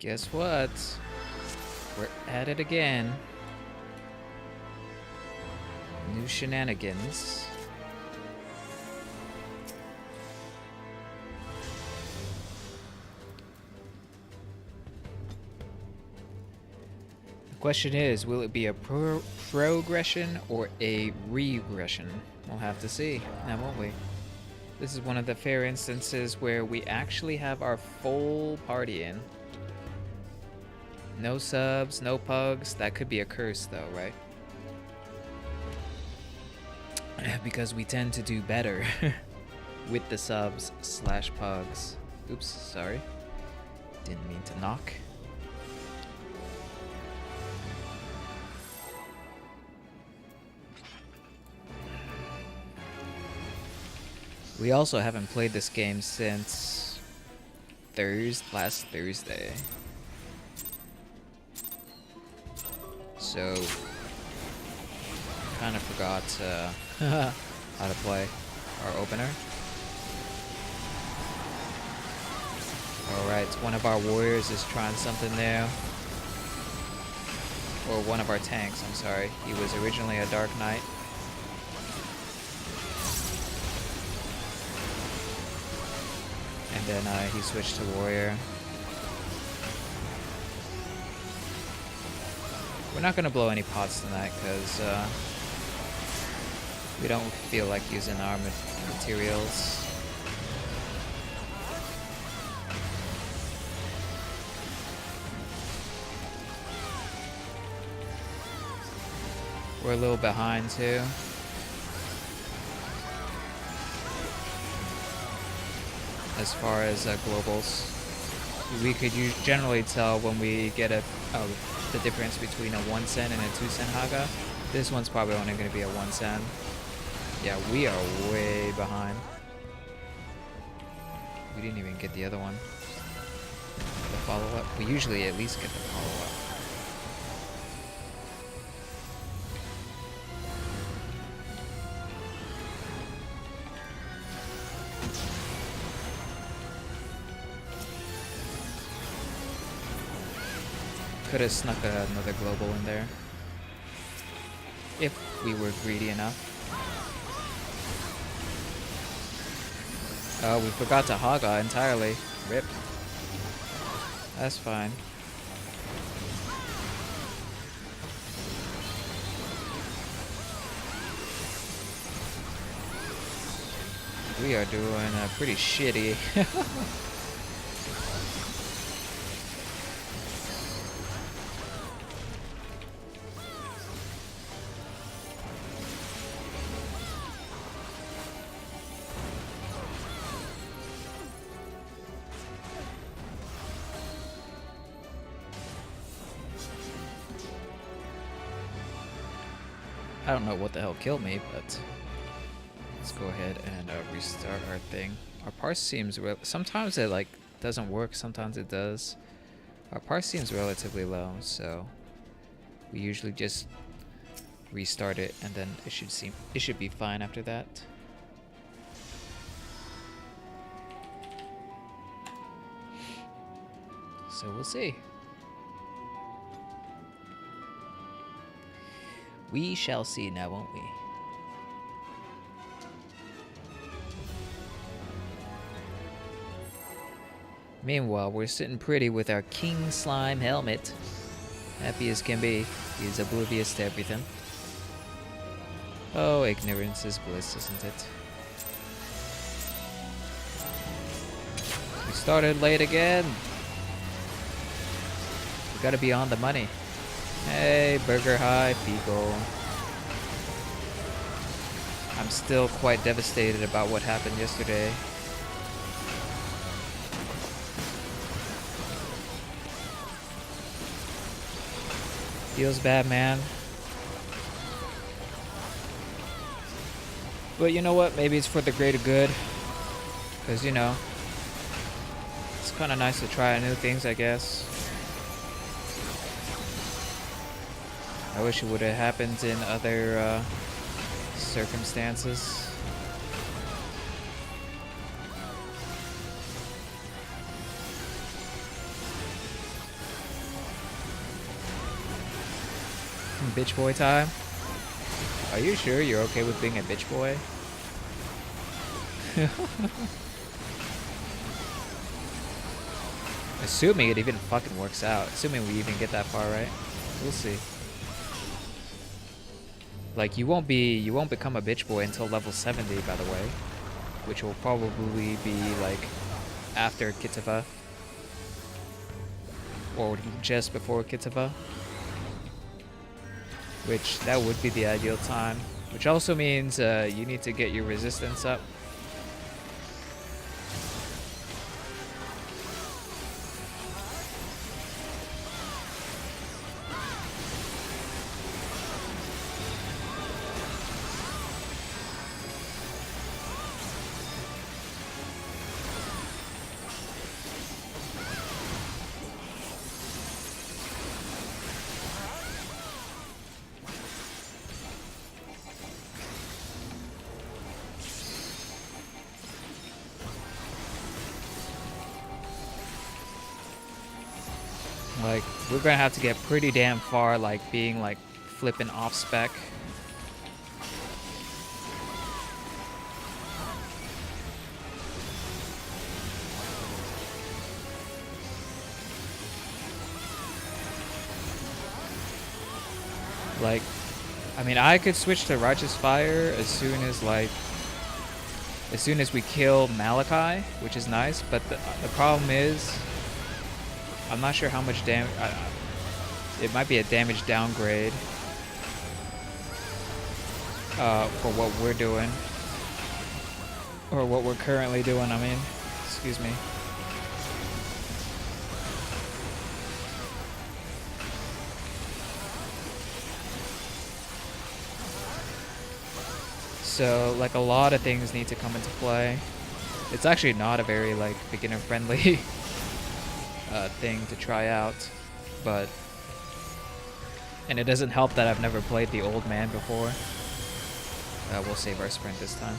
Guess what? We're at it again. New shenanigans. The question is, will it be a progression or a regression? We'll have to see, now won't we? This is one of the fair instances where we actually have our full party in. No subs, no pugs. That could be a curse though, right? Because we tend to do better with the subs / pugs. Oops, sorry. Didn't mean to knock. We also haven't played this game since last Thursday. So, kind of forgot how to play our opener. Alright, one of our warriors is trying something new. Or one of our tanks, I'm sorry. He was originally a Dark Knight. And then he switched to warrior. We're not going to blow any pots tonight because we don't feel like using our materials. We're a little behind too. As far as globals, we could generally tell when we get the difference between a 1 cent and a 2 cent Haga. This one's probably only going to be a 1 cent. Yeah, we are way behind. We didn't even get the other one. The follow-up. We usually at least get the follow-up. Could have snuck another global in there if we were greedy enough. Oh, we forgot to Haga entirely. Rip. That's fine. We are doing pretty shitty. I don't know what the hell killed me, but let's go ahead and restart our thing. Our parse seems sometimes it like doesn't work, sometimes it does. Our parse seems relatively low, so we usually just restart it, and then it should be fine after that. So we'll see. We shall see now, won't we? Meanwhile, we're sitting pretty with our King Slime helmet. Happy as can be. He's oblivious to everything. Oh, ignorance is bliss, isn't it? We started late again. We gotta be on the money. Hey, Burger High, Beagle. I'm still quite devastated about what happened yesterday. Feels bad, man. But you know what? Maybe it's for the greater good. Because, you know, it's kind of nice to try new things, I guess. I wish it would have happened in other circumstances. Bitch boy time. Are you sure you're okay with being a bitch boy? Assuming it even fucking works out. Assuming we even get that far, right? We'll see. Like, you won't become a bitch boy until level 70, by the way. Which will probably be, like, after Kitava. Or just before Kitava. Which, that would be the ideal time. Which also means you need to get your resistance up. Like, we're gonna have to get pretty damn far, like, being, like, flipping off spec. Like, I mean, I could switch to Righteous Fire as soon as, like, as soon as we kill Malachi, which is nice, but the problem is, I'm not sure how much damage. It might be a damage downgrade for what we're doing, or what we're currently doing. I mean, excuse me. So, like, a lot of things need to come into play. It's actually not a very, like, beginner-friendly thing to try out, but, and it doesn't help that I've never played the Old Man before. We'll save our sprint this time.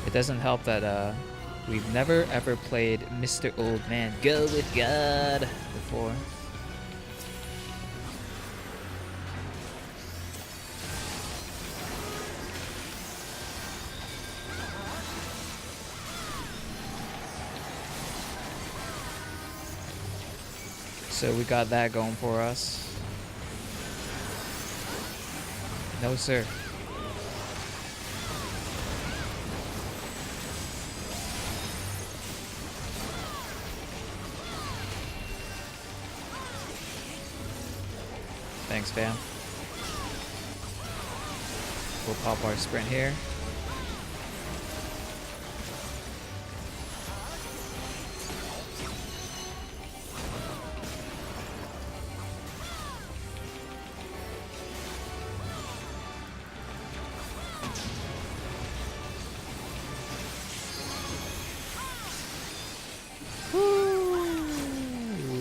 It doesn't help that we've never ever played Mr. Old Man Go with God before. So we got that going for us. No, sir. Thanks, fam. We'll pop our sprint here.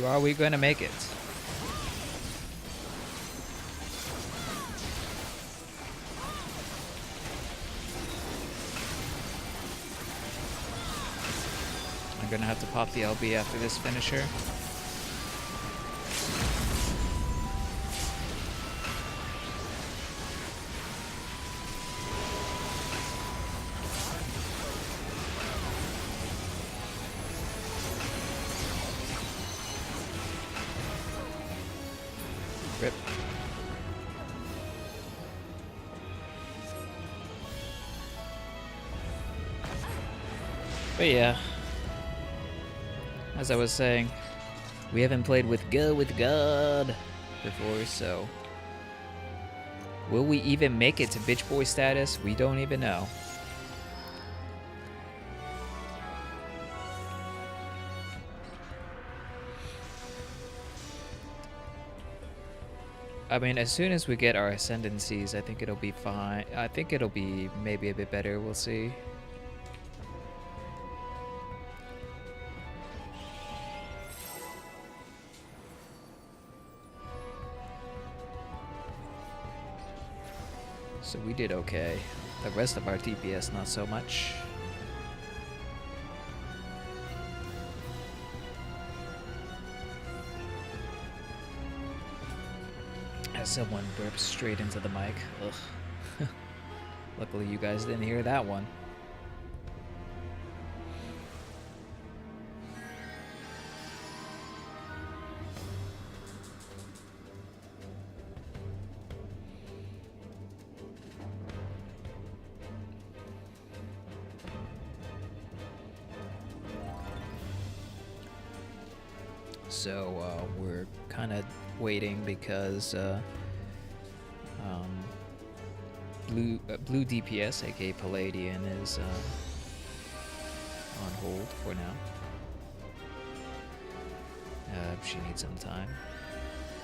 Are we gonna make it? I'm gonna have to pop the LB after this finisher. Rip. But yeah, as I was saying, we haven't played with Go with God before, so will we even make it to bitch boy status? We don't even know. I mean, as soon as we get our ascendancies, I think it'll be fine. I think it'll be maybe a bit better. We'll see. So we did okay. The rest of our DPS, not so much. Someone burped straight into the mic. Ugh. Luckily you guys didn't hear that one. So we're kind of waiting because Blue DPS, aka Palladian, is on hold for now. She needs some time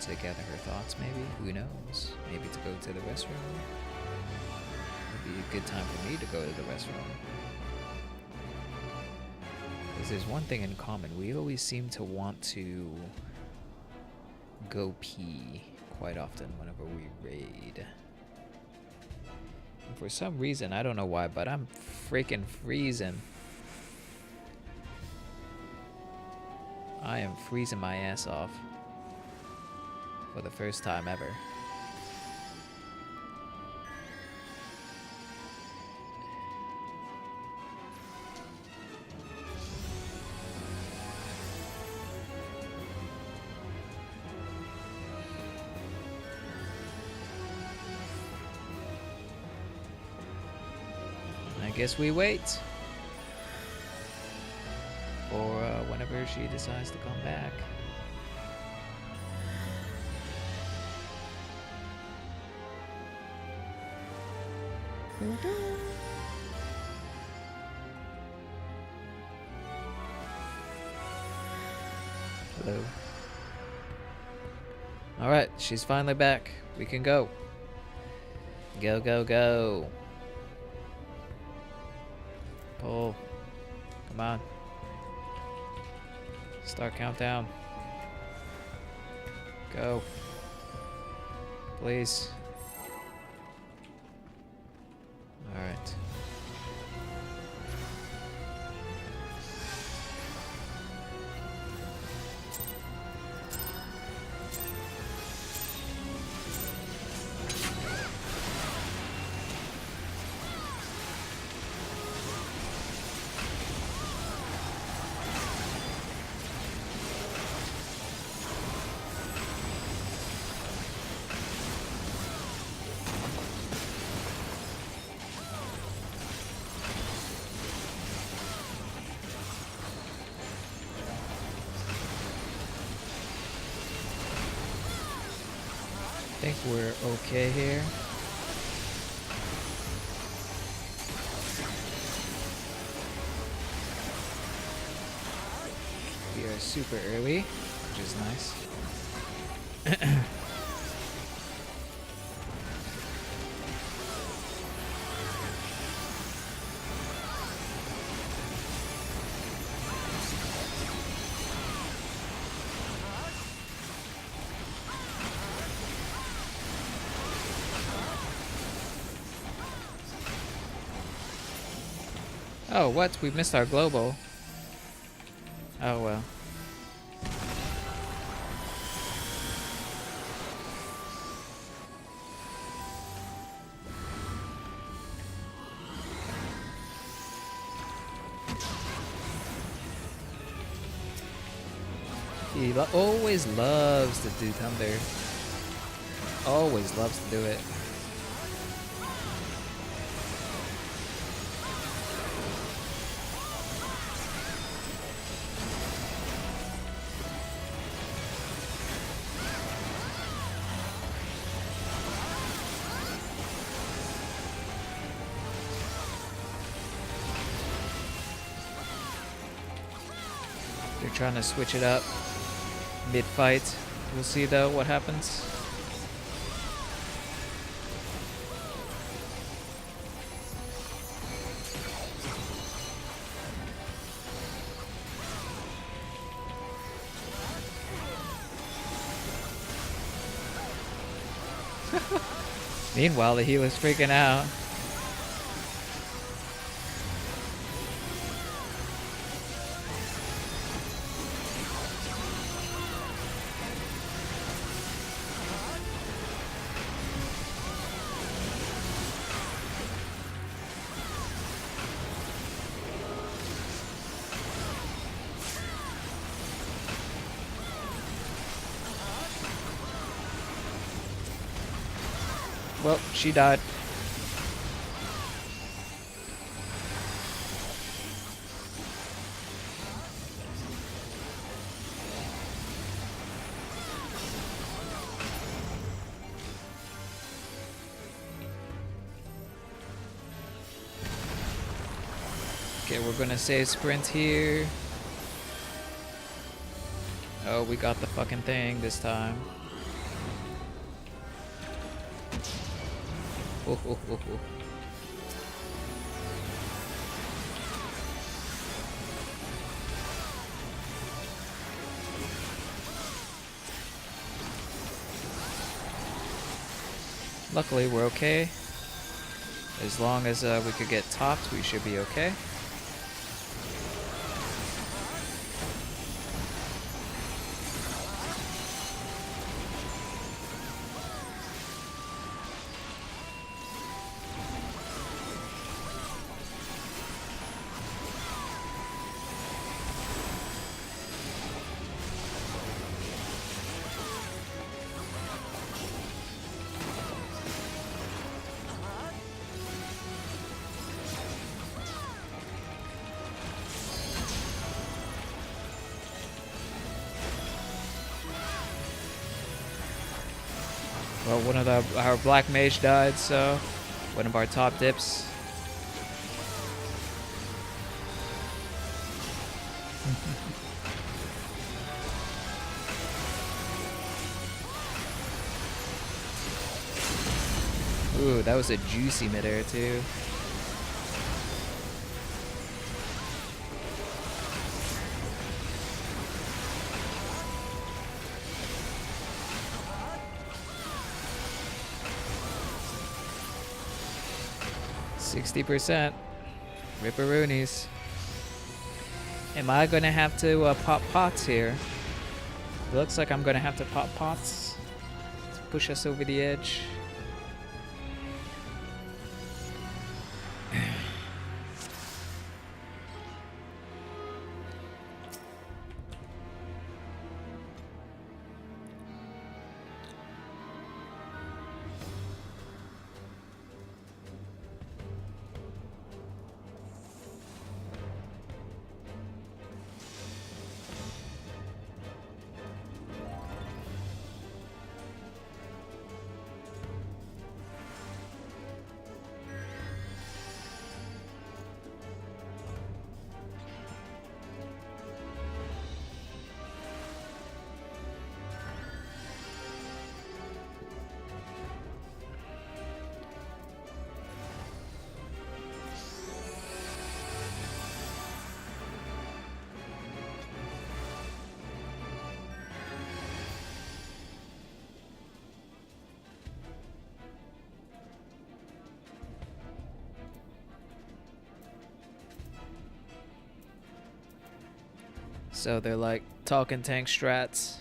to gather her thoughts, maybe. Who knows? Maybe to go to the restroom. Would be a good time for me to go to the restroom. Because there's one thing in common. We always seem to want to go pee quite often whenever we raid. And for some reason, I don't know why, but I'm freaking freezing. I am freezing my ass off for the first time ever. I guess we wait for whenever she decides to come back. Hello. All right, she's finally back. We can go. Go, go, go. Pull. Come on. Start countdown. Go. Please. All right. I think we're okay here. We are super early, which is nice. Oh, what? We missed our global. Oh, well. He always loves to do thunder. Always loves to do it. They're trying to switch it up mid-fight. We'll see though what happens. Meanwhile, the healer's freaking out. Well, she died. Okay, we're gonna save sprint here. Oh, we got the fucking thing this time. Oh, oh, oh, oh. Luckily, we're okay. As long as we could get topped, we should be okay. Well, one of our black mage died, so one of our top dips. Ooh, that was a juicy midair too. %. Ripperoonies. Am I gonna have to pop pots here? Looks like I'm gonna have to pop pots to push us over the edge. So they're like talking tank strats.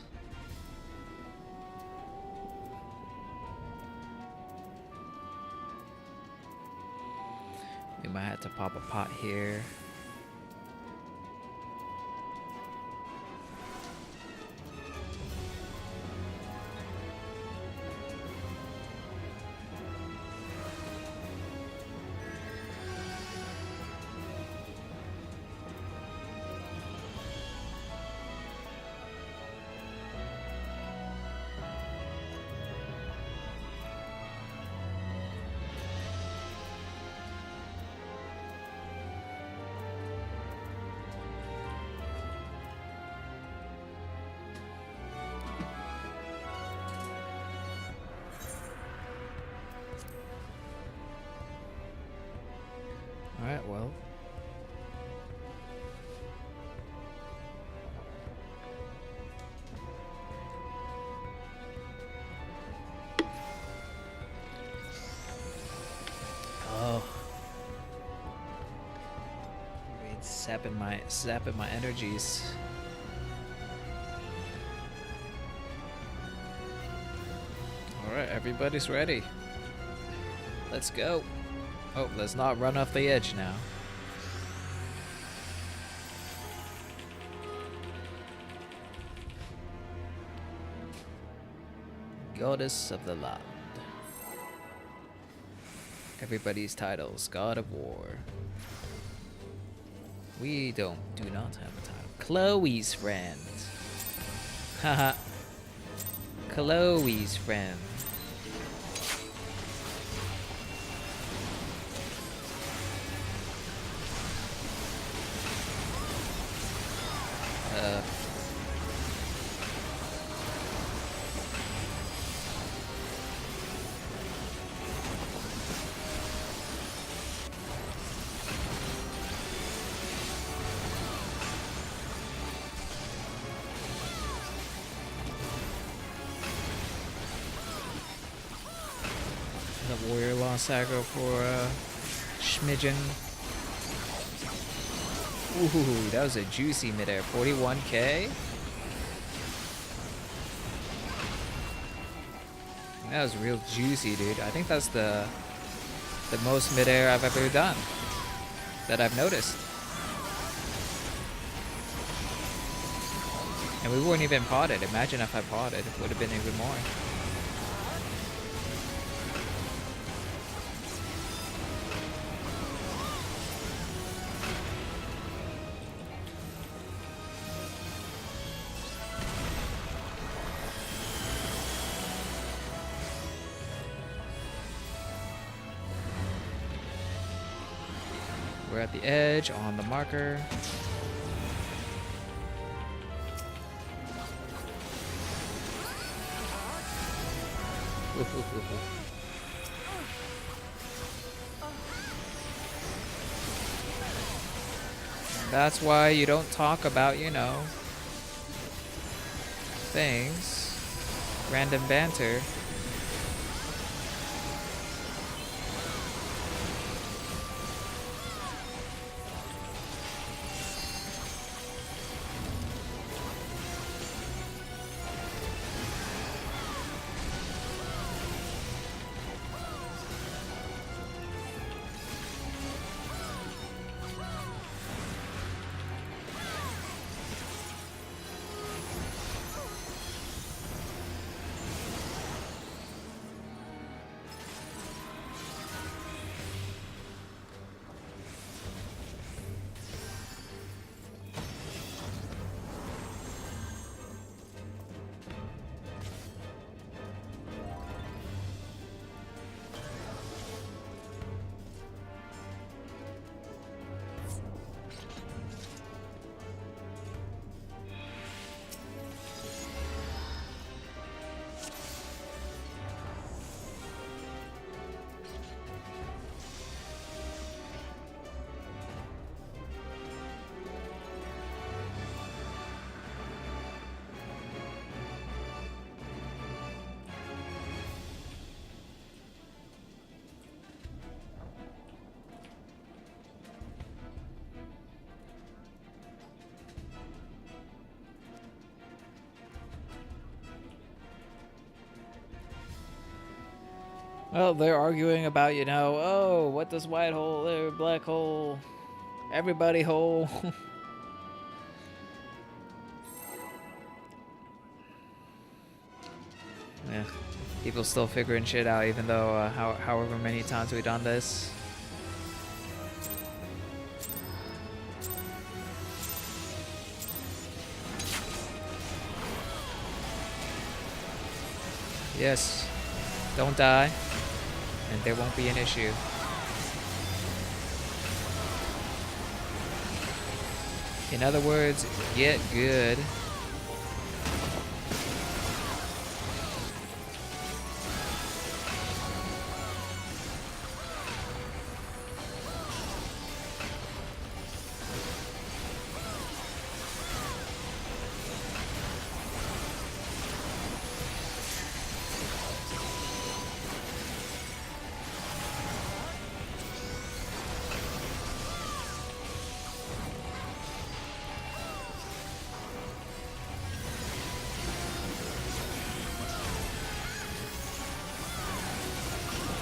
We might have to pop a pot here. Alright, well. Oh. It's sapping my energies. Alright, everybody's ready. Let's go. Oh, let's not run off the edge now. Goddess of the land. Everybody's titles, God of War. We do not have a title. Chloe's friend. Haha. Chloe's friend. The warrior lost aggro for Schmidgen. Ooh, that was a juicy midair. 41k. That was real juicy, dude. I think that's the most midair I've ever done that I've noticed. And we weren't even potted. Imagine if I potted. It would have been even more. We're at the edge on the marker. That's why you don't talk about, you know, things. Random banter. Well, they're arguing about, you know, oh, what does white hole or black hole? Everybody hole. Yeah, people still figuring shit out, even though however many times we've done this. Yes, don't die, and there won't be an issue. In other words, get good.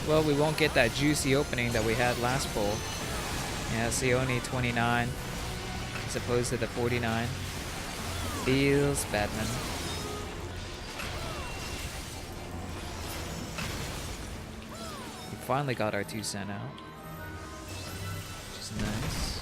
Well, we won't get that juicy opening that we had last pull. Yeah, see, only 29 as opposed to the 49. Feels bad, man. finally got our 2 cent out, which is nice.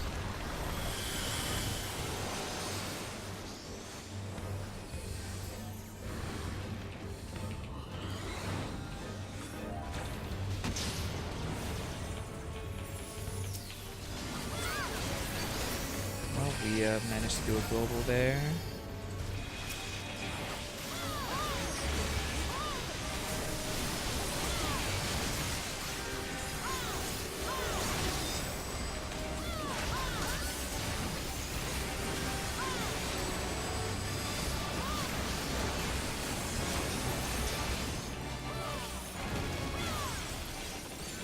Well, we managed to do a global there.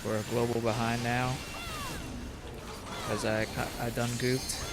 We're a global behind now, because I done gooped.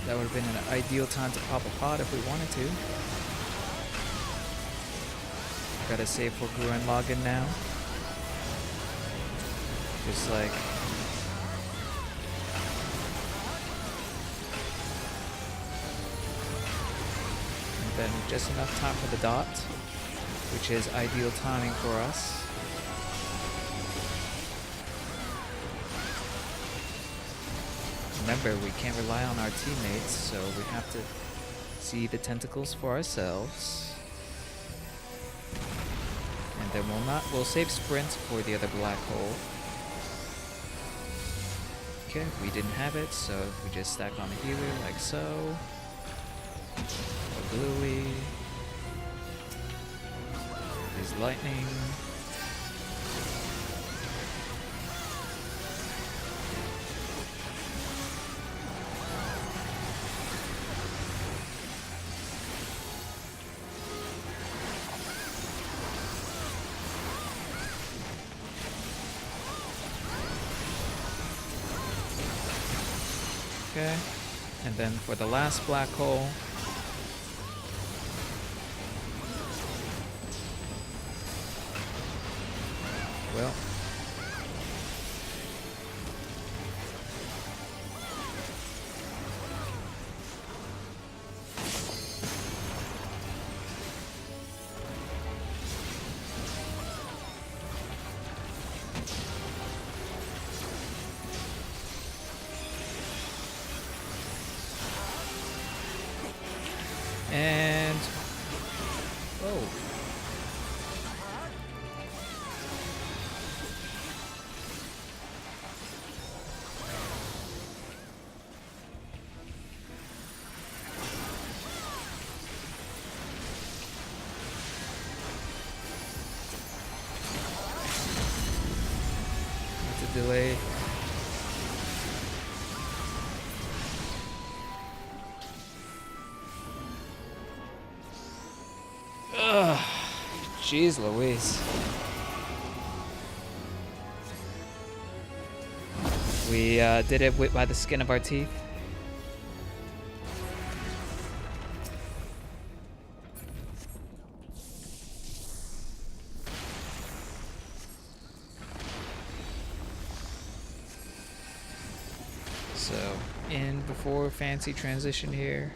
That would have been an ideal time to pop a pod if we wanted to. Gotta save for Gurren Lagann now. Just like... and then just enough time for the dot, which is ideal timing for us. Remember, we can't rely on our teammates, so we have to see the tentacles for ourselves. And then we'll save sprint for the other black hole. Okay, we didn't have it, so we just stack on the healer like so. A gluey. There's lightning. Okay, and then for the last black hole, well, and oh, that's a delay. Jeez Louise. We did it by the skin of our teeth. So, in before fancy transition here.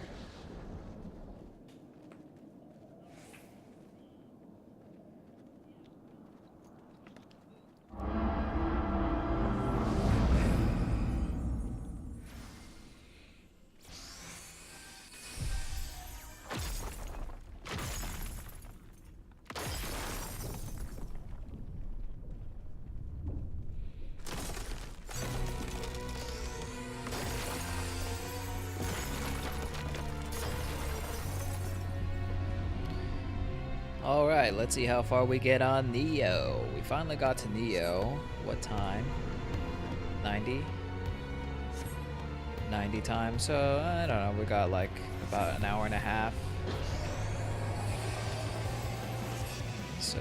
Alright, let's see how far we get on Neo. We finally got to Neo. What time? 90? 90 times, so I don't know, we got like about an hour and a half. So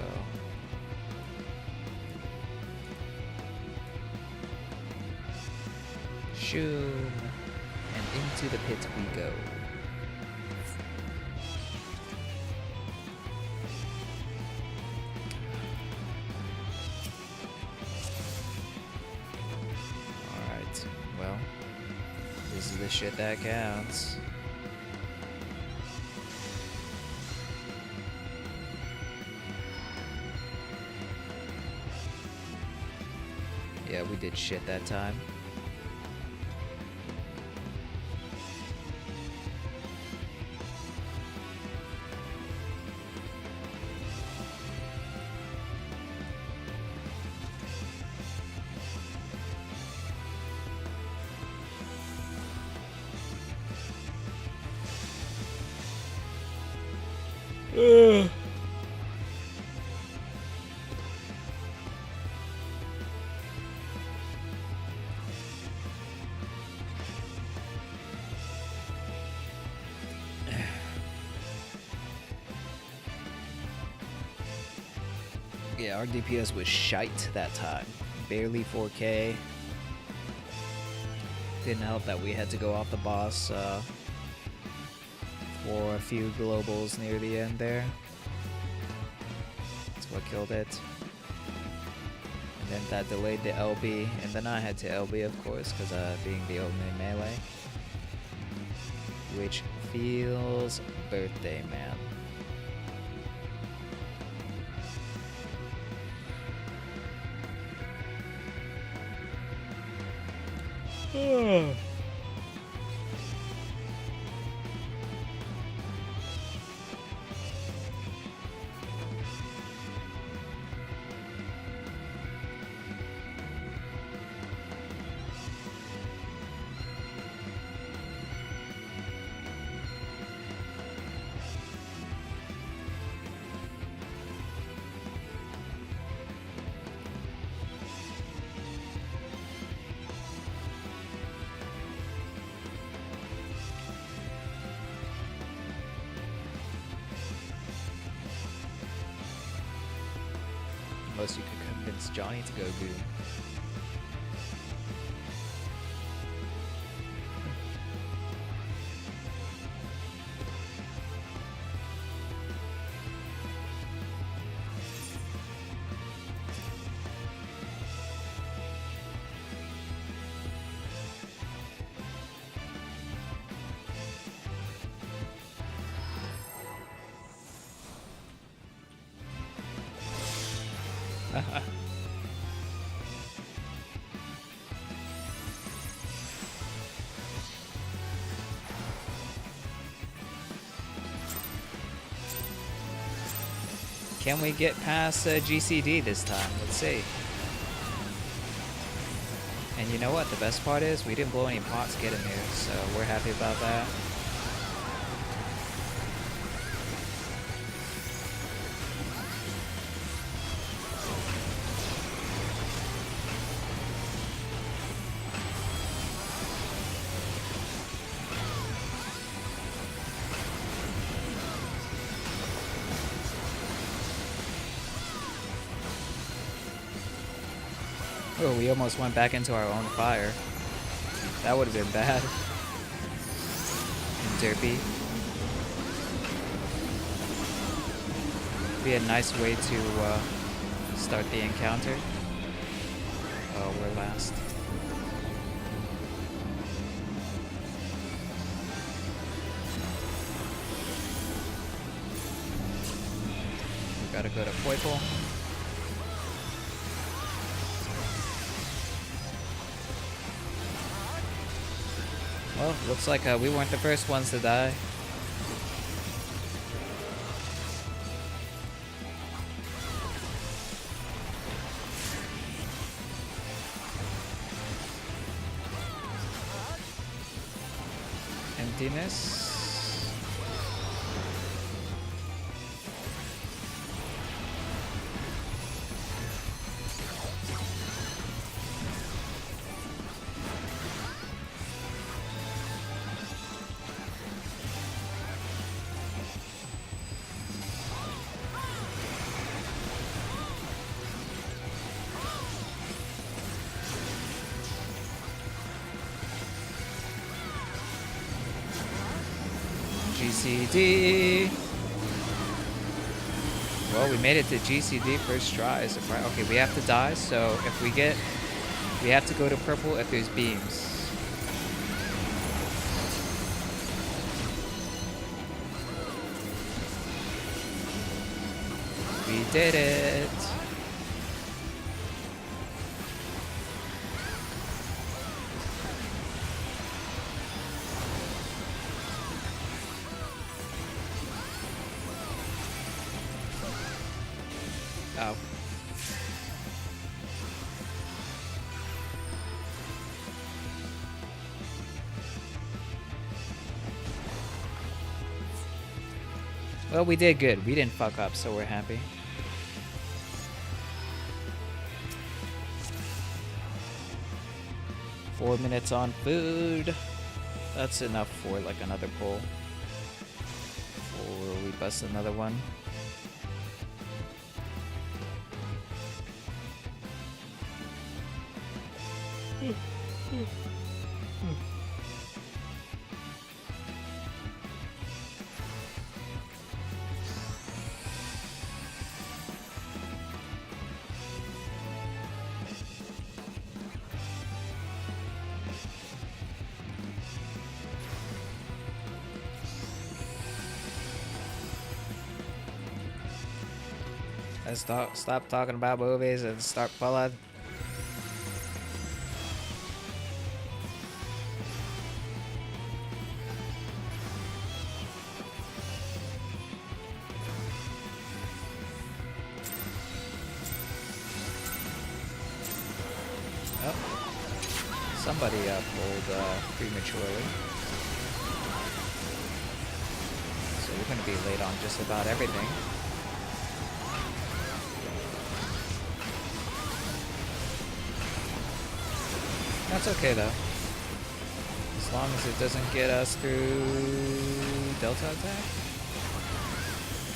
Shoom. And into the pit we go. Alright, well, this is the shit that counts. Yeah, we did shit that time. Ugh. Yeah, our DPS was shite that time. Barely 4K. Didn't help that we had to go off the boss for a few globals near the end there. That's what killed it. And then that delayed the LB, and then I had to LB, of course, because being the only melee. Which feels birthday, man. Unless you could convince Johnny to go goon. Can we get past GCD this time? Let's see. And you know what? The best part is we didn't blow any pots getting here, so we're happy about that. Oh, we almost went back into our own fire. That would have been bad. And derpy. Be a nice way to start the encounter. Oh, we're last. We gotta go to Poiple. Well, looks like we weren't the first ones to die. Emptiness. GCD. Well, we made it to GCD first try. Surprise. Okay, we have to die. So if we get, we have to go to purple if there's beams. We did it. Oh. Well, we did good. We didn't fuck up, so we're happy. Four minutes on food. That's enough for like another pull. Or we bust another one. Let's stop talking about movies and start pulling. Oh, somebody pulled prematurely. So we're going to be late on just about everything. That's okay though. As long as it doesn't get us through Delta attack.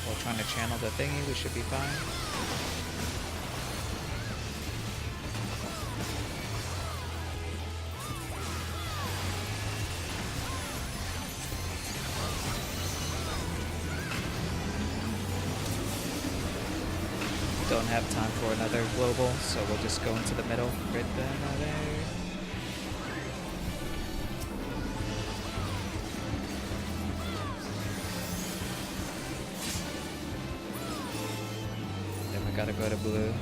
While trying to channel the thingy, we should be fine. Don't have time for another global, so we'll just go into the middle right there. Gotta go to blue.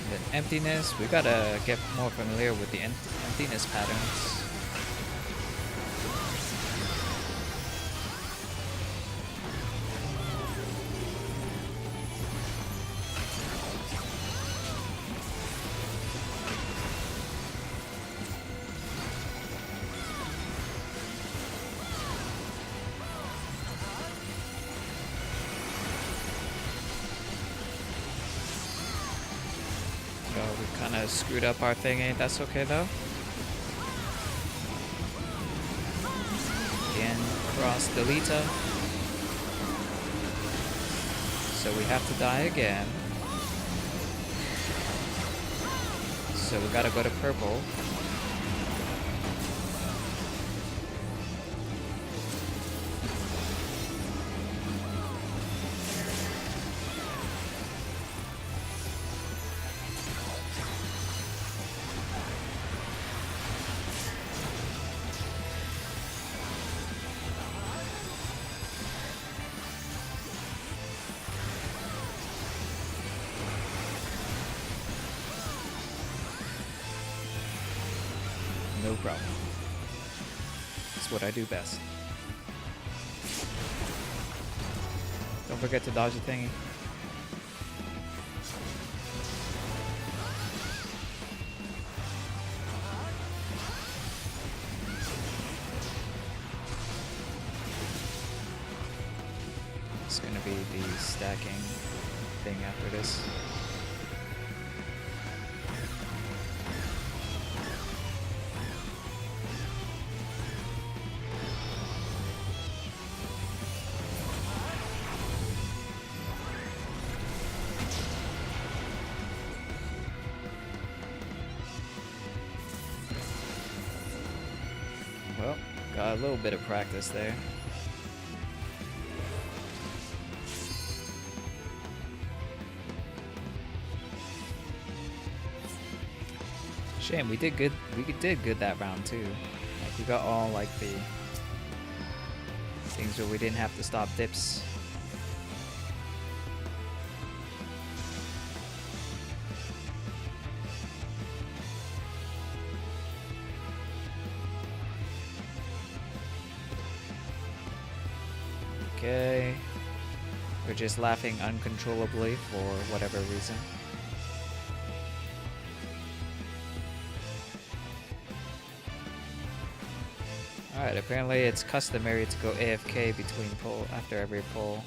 Then emptiness. We gotta get more familiar with the emptiness patterns. We kind of screwed up our thingy. That's okay though. Again, cross deleta. So we have to die again. So we gotta go to purple. No problem. It's what I do best. Don't forget to dodge the thingy. It's gonna be the stacking thing after this. Well, got a little bit of practice there. Shame, we did good. We did good that round too. Like we got all like the things where we didn't have to stop dips. Okay. We're just laughing uncontrollably for whatever reason. Alright, apparently it's customary to go AFK between pull after every pull.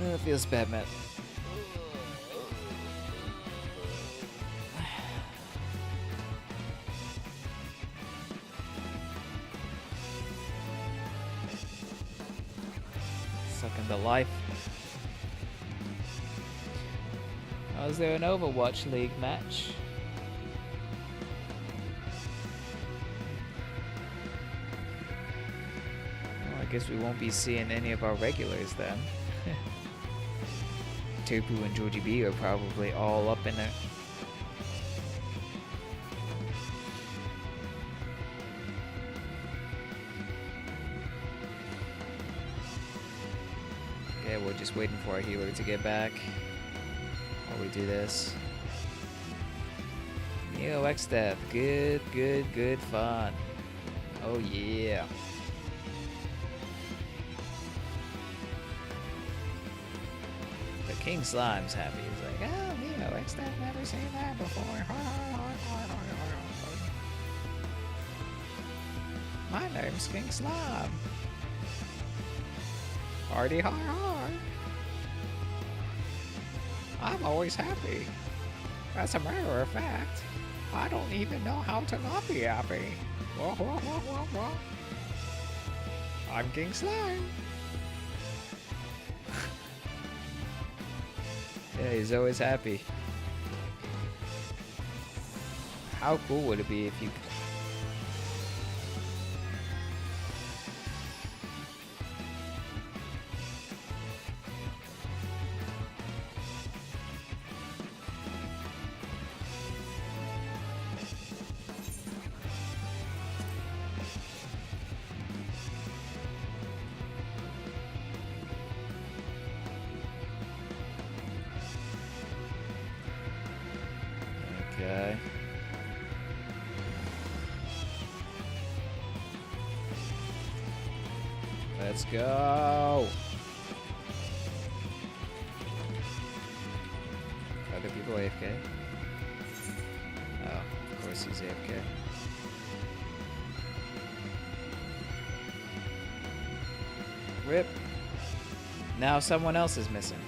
It feels bad, man. Sucking the life. Oh, is there an Overwatch League match? Well, I guess we won't be seeing any of our regulars then. Tupu and Georgie B are probably all up in it. Okay, we're just waiting for our healer to get back while we do this. Neo X-Step, good fun. Oh yeah. The King Slime's happy. He's like, oh, Neo X-Step, never seen that before. My name's King Slime. Party hard. I'm always happy. As a matter of fact, I don't even know how to not be happy. Whoa, whoa, whoa, whoa, whoa. I'm King Slime. Yeah, he's always happy. How cool would it be if you... Okay. Let's go. Are there people AFK? Oh, of course he's AFK. Rip. Now someone else is missing.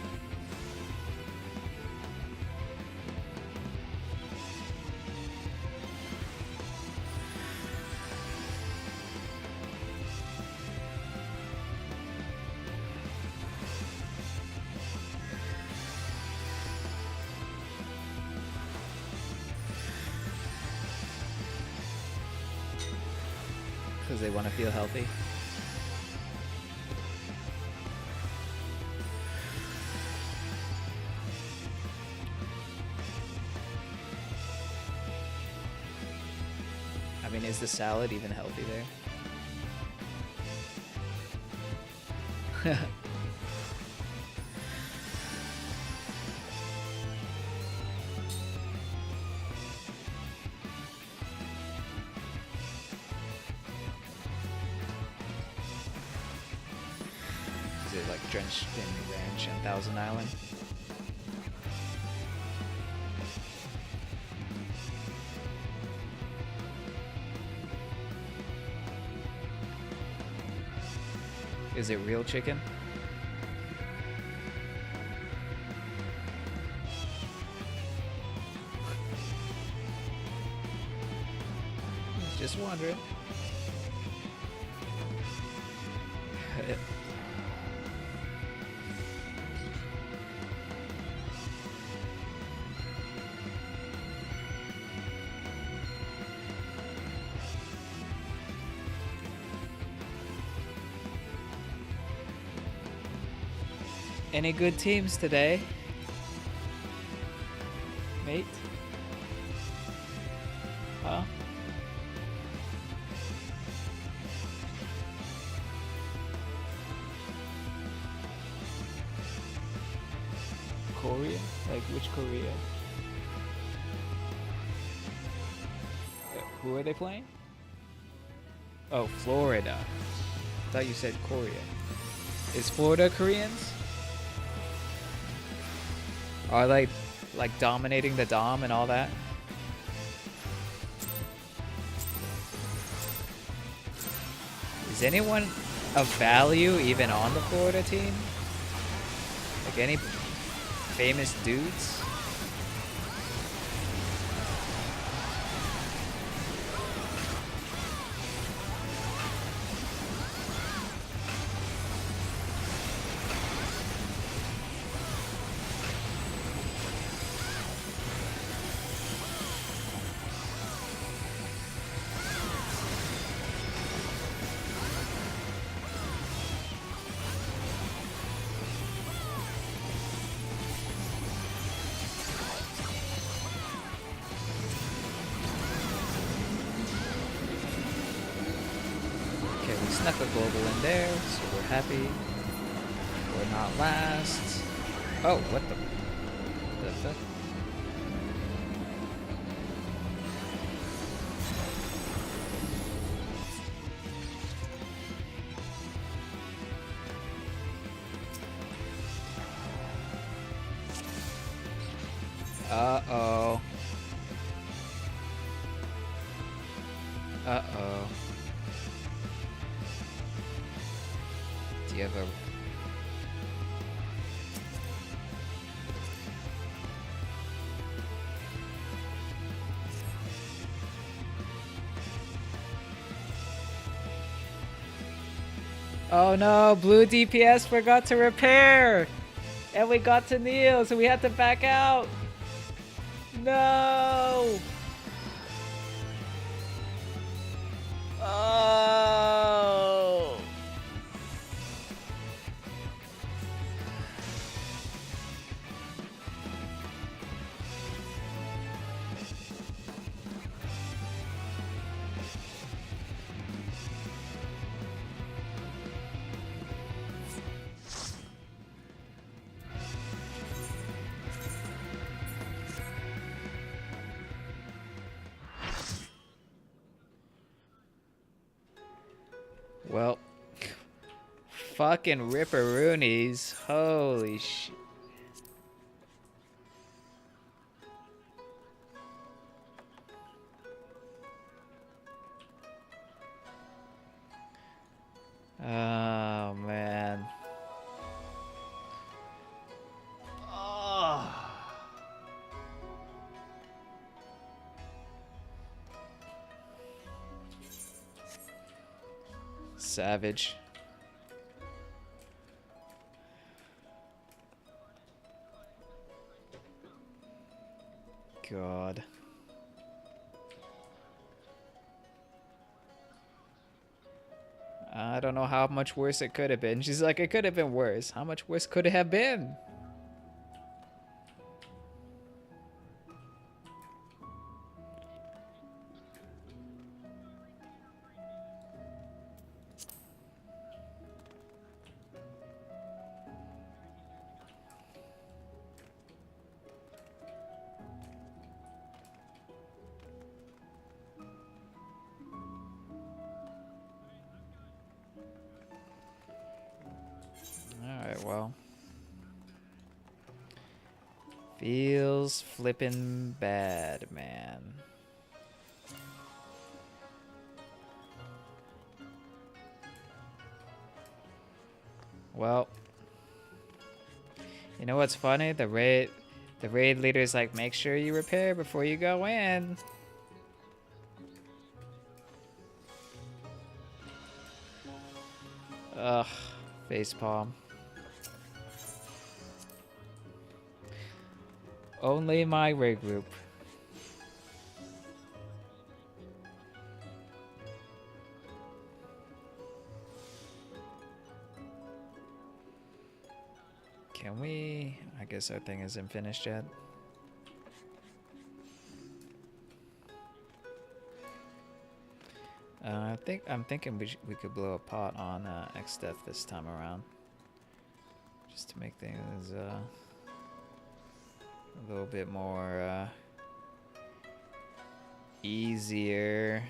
Because they want to feel healthy. I mean, is the salad even healthy there? Is it like drenched in ranch and Thousand Island? Is it real chicken? Just wondering. Any good teams today, mate? Huh? Korea? Like which Korea? Who are they playing? Oh, Florida. I thought you said Korea. Is Florida Koreans? Are they like dominating the Dom and all that? Is anyone of value even on the Florida team? Like any famous dudes? Okay, we snuck a global in there, so we're happy. We're not last. Oh, what the fuck? Uh-oh. Uh-oh. Do you have a... Oh no, blue DPS forgot to repair! And we got to kneel, so we had to back out! No! Oh! Well, fucking ripperoonies. Holy shit. Oh, man. Oh. Savage. God. I don't know how much worse it could have been. She's like, it could have been worse. How much worse could it have been? Alright, well. Feels flippin' bad, man. Well. You know what's funny? The raid leader's like, make sure you repair before you go in. Ugh. Facepalm. Only my raid group. Can we? I guess our thing isn't finished yet. I'm thinking we could blow a pot on X Death this time around, just to make things a little bit more easier.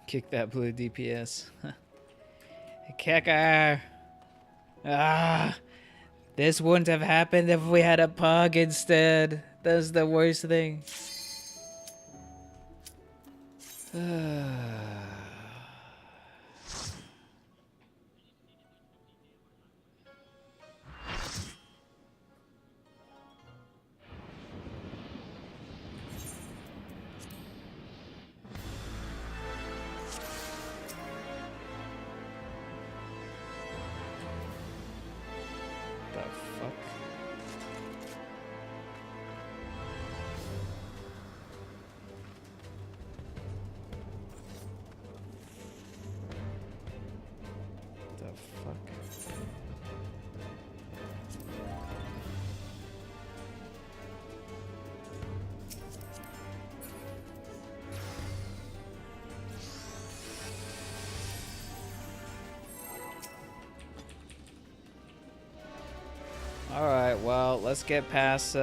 Kick that blue DPS. Kicker! Ah! This wouldn't have happened if we had a Prog instead. That's the worst thing. Alright, well, let's get past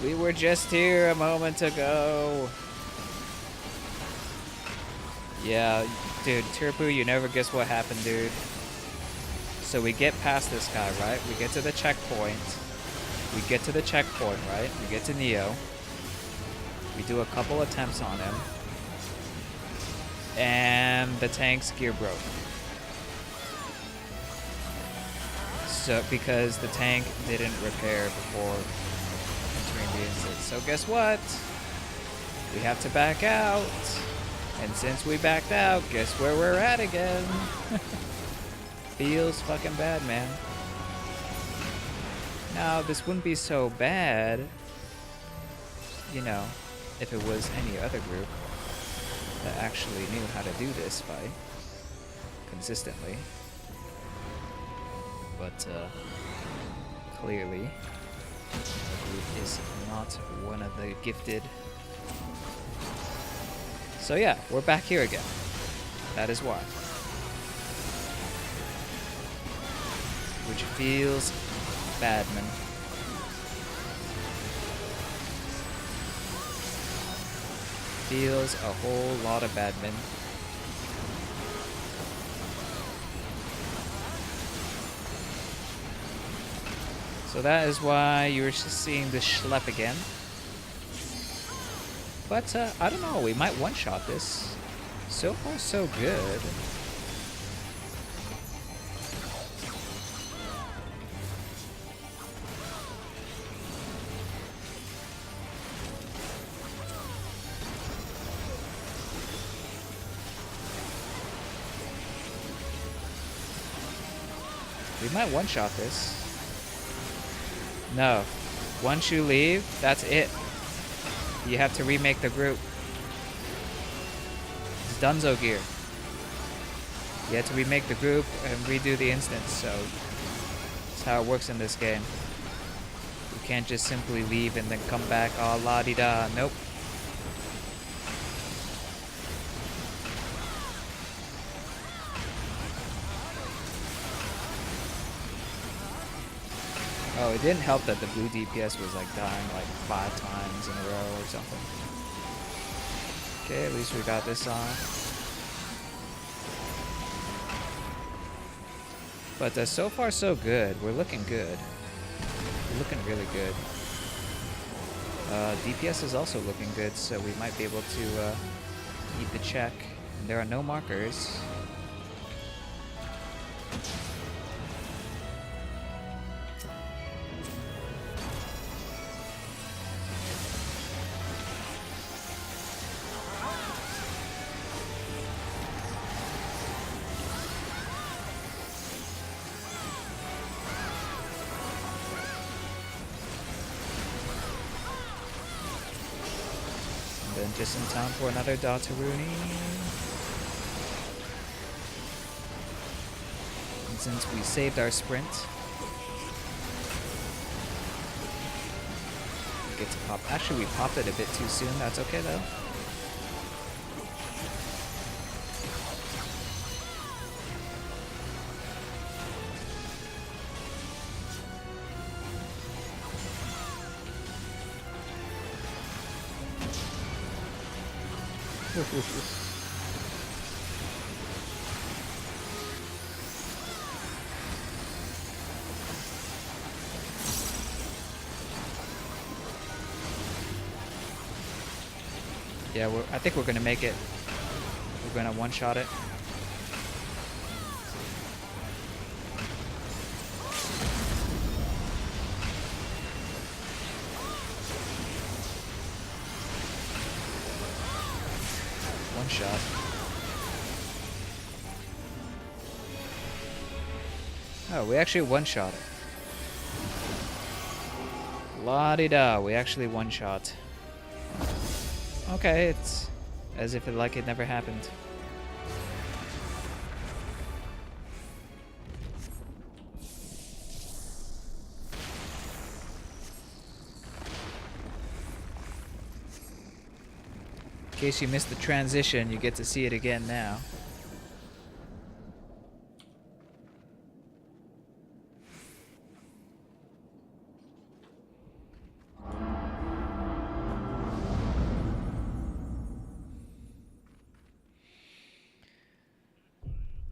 we were just here a moment ago. Yeah, dude, Turpu, you never guess what happened, dude. So we get past this guy, right? We get to the checkpoint. We get to the checkpoint, right? We get to Neo. We do a couple attempts on him. And the tank's gear broke. So, because the tank didn't repair before entering the instance. So guess what? We have to back out. And since we backed out, guess where we're at again? Feels fucking bad, man. Now, this wouldn't be so bad, you know, if it was any other group that actually knew how to do this fight consistently. But clearly, the group is not one of the gifted. So yeah, we're back here again. That is why. Which feels bad, man. Feels a whole lot of badman. So that is why you're seeing the schlep again. But I don't know, we might one-shot this. So far, so good. We might one-shot this. No. Once you leave, that's it. You have to remake the group. It's Dunzo gear. You have to remake the group and redo the instance, so that's how it works in this game. You can't just simply leave and then come back, oh la-di-da. Nope. Oh, it didn't help that the blue DPS was like dying like 5 times in a row or something. Okay, at least we got this on. But so far so good. We're looking good. We're looking really good. DPS is also looking good, so we might be able to eat the check. And there are no markers. Then just in time for another Dataruni. And since we saved our sprint, we get to pop. Actually, we popped it a bit too soon. That's okay though. Yeah, I think we're gonna make it. We're gonna one-shot it. One shot. Oh, we actually one-shot it. La-di-da, we actually one-shot. Okay, it's as if it never happened. In case you missed the transition, you get to see it again now.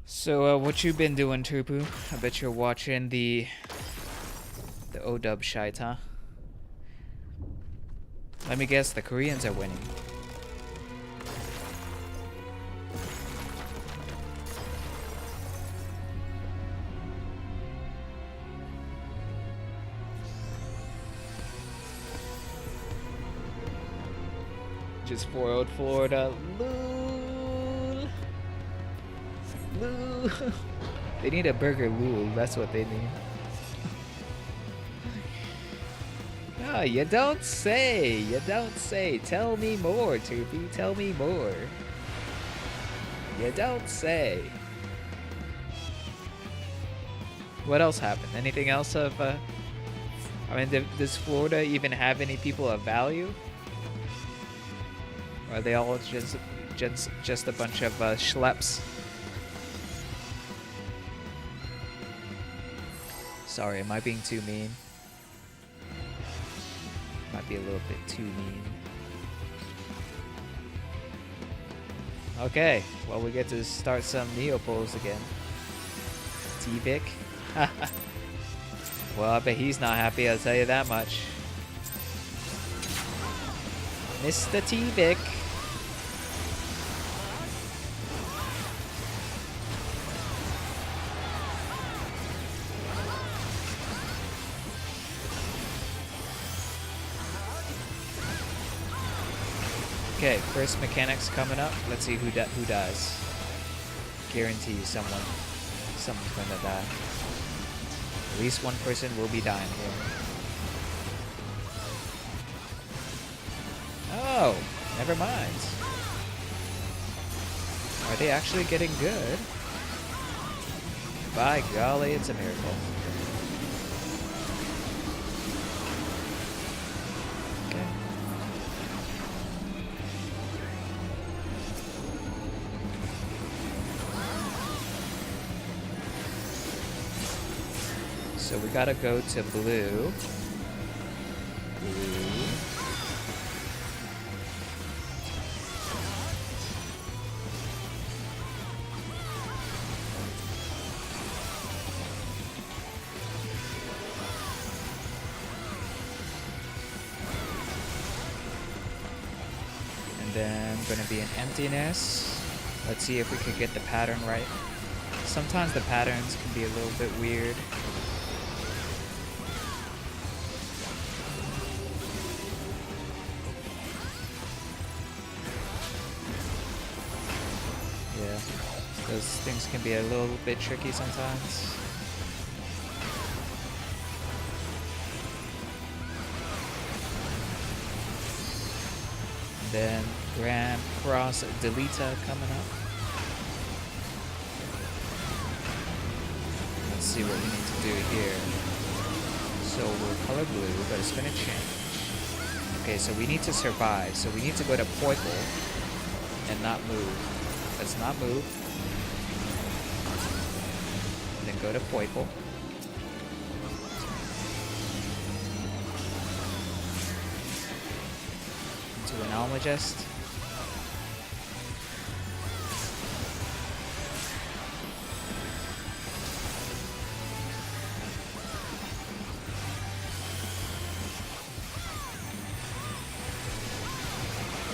So, what you been doing, Tupu? I bet you're watching the OW shite, huh? Let me guess, the Koreans are winning. Just foiled Florida. Lul. Lul. They need a burger Lul. That's what they need. Ah, you don't say. You don't say. Tell me more, Tupi. Tell me more. You don't say. What else happened? Anything else of, I mean, does Florida even have any people of value? Or are they all just a bunch of schleps? Sorry, am I being too mean? Might be a little bit too mean. Okay, well, we get to start some Neopals again. T-Vic. Well, I bet he's not happy, I'll tell you that much. Mr. T-Vic. Okay, first mechanics coming up. Let's see who dies. Guarantee someone's gonna die. At least one person will be dying here. Oh, never mind. Are they actually getting good? By golly, it's a miracle. Okay. So we gotta go to blue. Blue. Then gonna be an emptiness. Let's see if we can get the pattern right. Sometimes the patterns can be a little bit weird. Yeah, those things can be a little bit tricky sometimes. Then Grand Cross Deleta coming up. Let's see what we need to do here. So we're color blue, but it's gonna change. Okay, so we need to survive. So we need to go to Poiple and not move. Let's not move. And then go to Poiple. To an Almagest.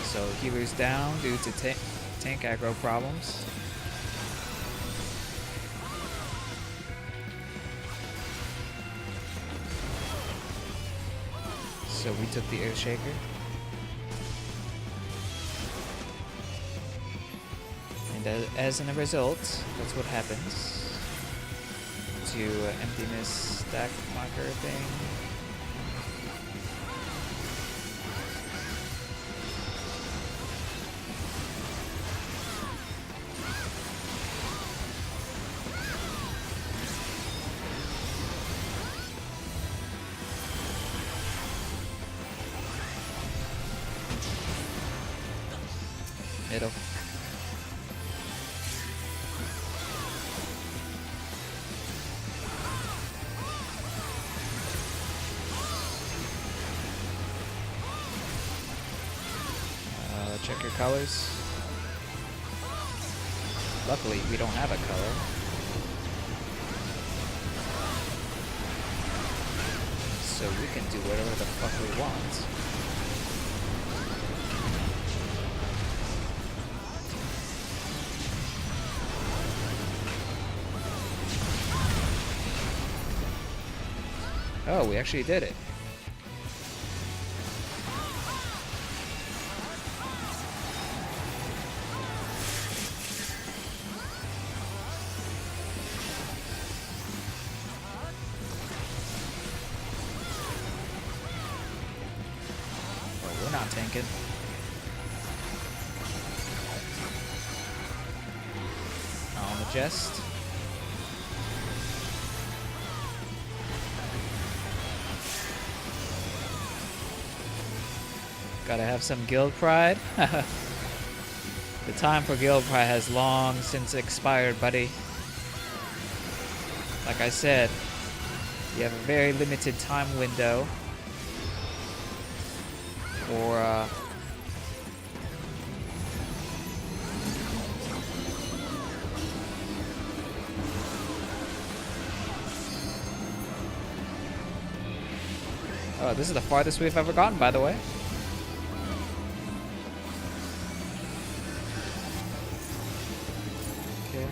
So healer's down due to tank aggro problems. So we took the Earthshaker. And as a result, that's what happens to emptiness stack marker thing. Middle. Check your colors. Luckily, we don't have a color. So we can do whatever the fuck we want. Oh, we actually did it. Oh, we're not tanking. On the chest. Gotta have some guild pride. The time for guild pride has long since expired, buddy. Like I said, you have a very limited time window for oh, this is the farthest we've ever gotten, by the way. Okay,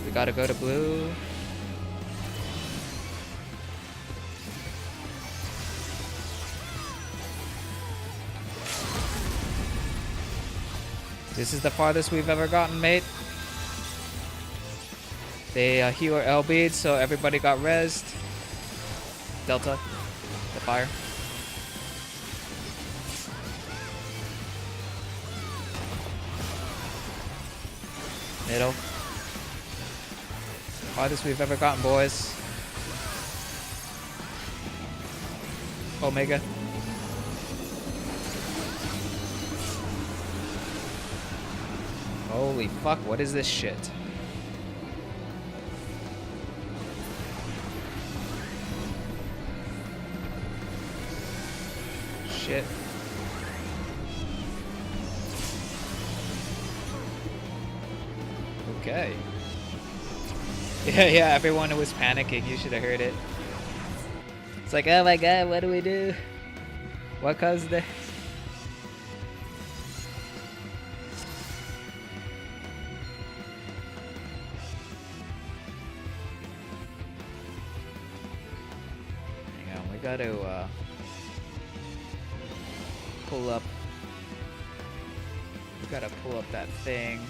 we gotta go to blue. This is the farthest we've ever gotten, mate. They healer LB'd, so everybody got rezzed. Delta, the fire. Middle. Farthest we've ever gotten, boys. Omega. Holy fuck, what is this shit? Shit. Okay. Yeah, everyone was panicking. You should have heard it. It's like, oh my god, what do we do? What caused this? Hang on, we gotta pull up. We gotta pull up that thing.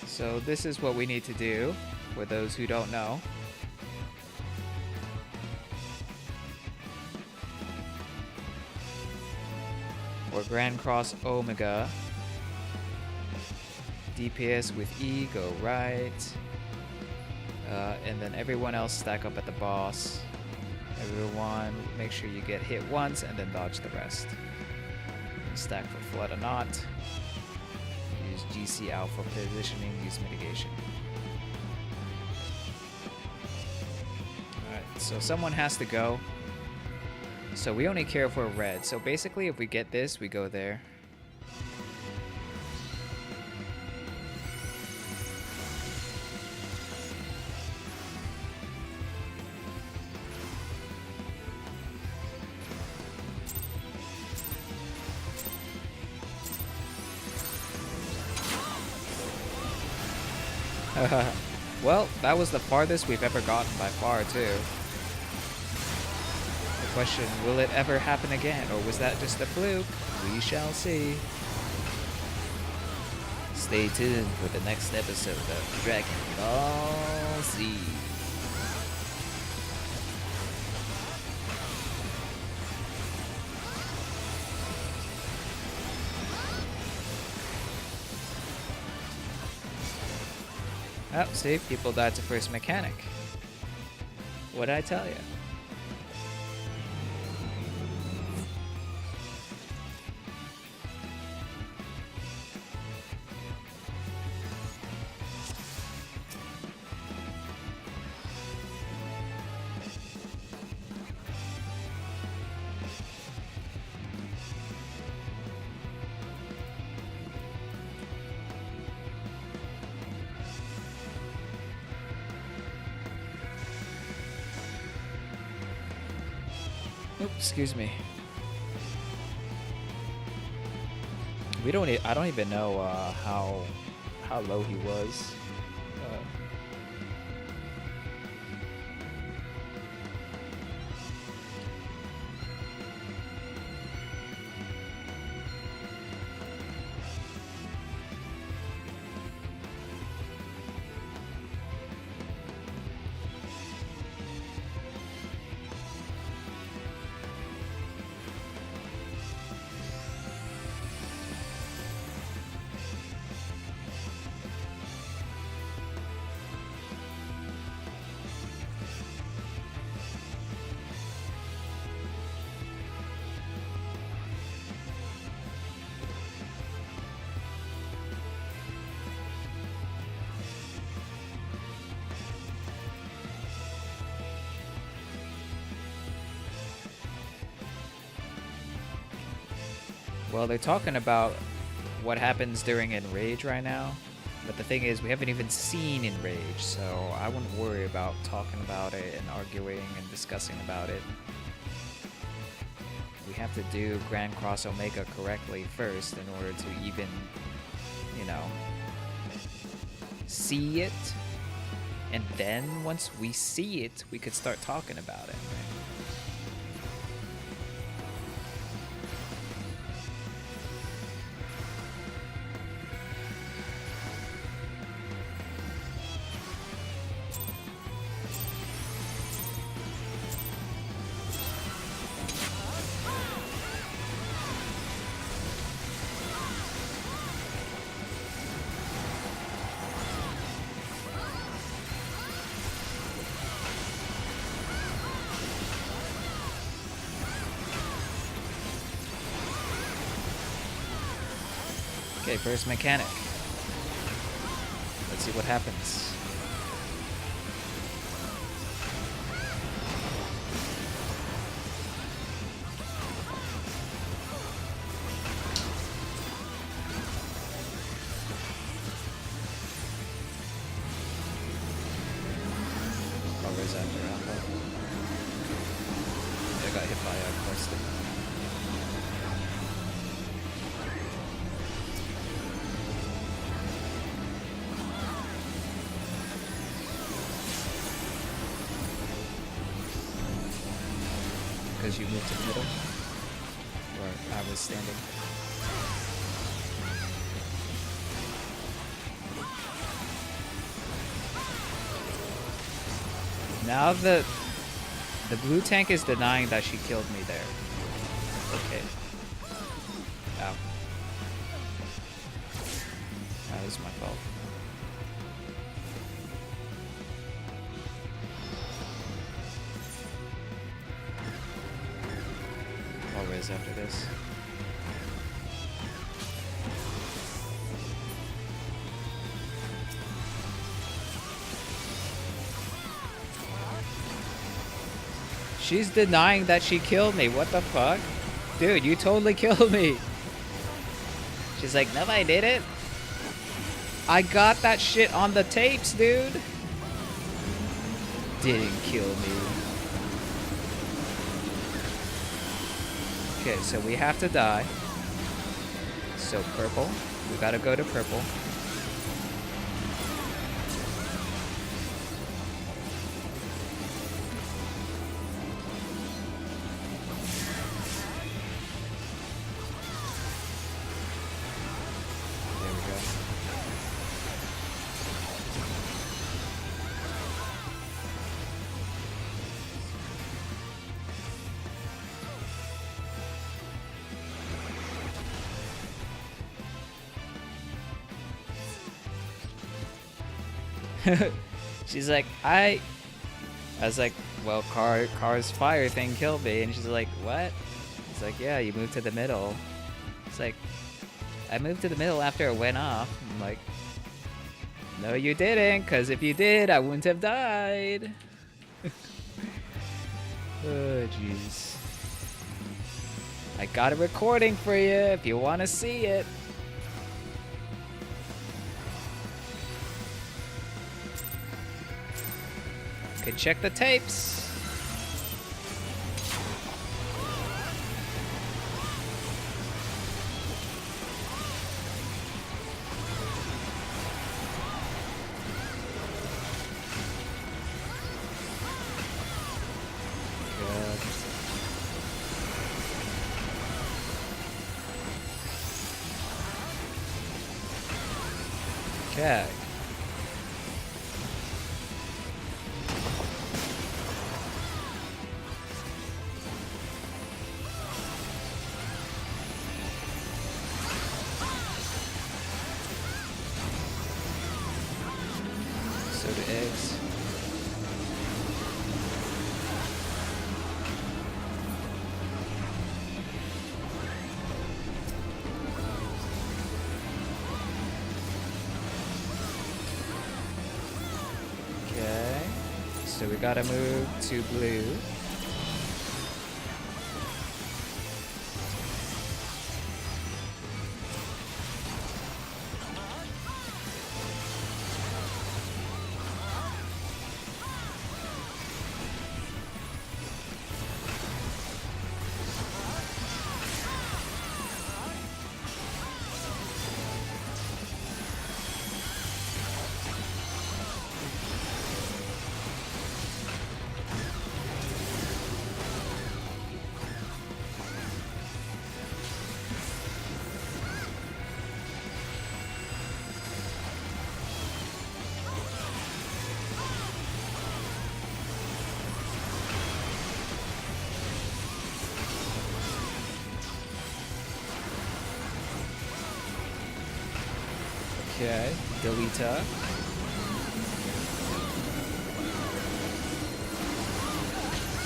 So this is what we need to do, for those who don't know. For Grand Cross Omega, DPS with E, go right. And then everyone else stack up at the boss. Everyone, make sure you get hit once and then dodge the rest. Stack for Flood or not. GC Alpha positioning, use mitigation. Alright, so someone has to go. So we only care for red. So basically if we get this, we go there. Well, that was the farthest we've ever gotten by far, too. The question, will it ever happen again, or was that just a fluke? We shall see. Stay tuned for the next episode of Dragon Ball Z. Oh, see, people died to first mechanic. What'd I tell you? Oops, excuse me. We don't. I don't even know how low he was. Well, they're talking about what happens during Enrage right now, but the thing is, we haven't even seen Enrage, so I wouldn't worry about talking about it and arguing and discussing about it. We have to do Grand Cross Omega correctly first in order to even, you know, see it. And then once we see it, we could start talking about it, right? Okay, first mechanic. Let's see what happens. Always after Alpha. I got hit by a plastic. Because you moved to the middle, where I was standing. Now the blue tank is denying that she killed me there. Okay. Ow. That was my fault. Always after this. She's denying that she killed me. What the fuck? Dude, you totally killed me. She's like, no, I didn't. I got that shit on the tapes, dude. Didn't kill me. Okay, so we have to die. So purple. We gotta go to purple. There we go. She's like, I was like, well, car's fire thing killed me. And she's like, what? It's like, yeah, you moved to the middle. It's like, I moved to the middle after it went off. I'm like, no, you didn't, because if you did, I wouldn't have died. Oh, jeez. I got a recording for you if you want to see it. Can check the tapes. Okay. Soda eggs. Okay. So we gotta move to blue. Okay, Delita.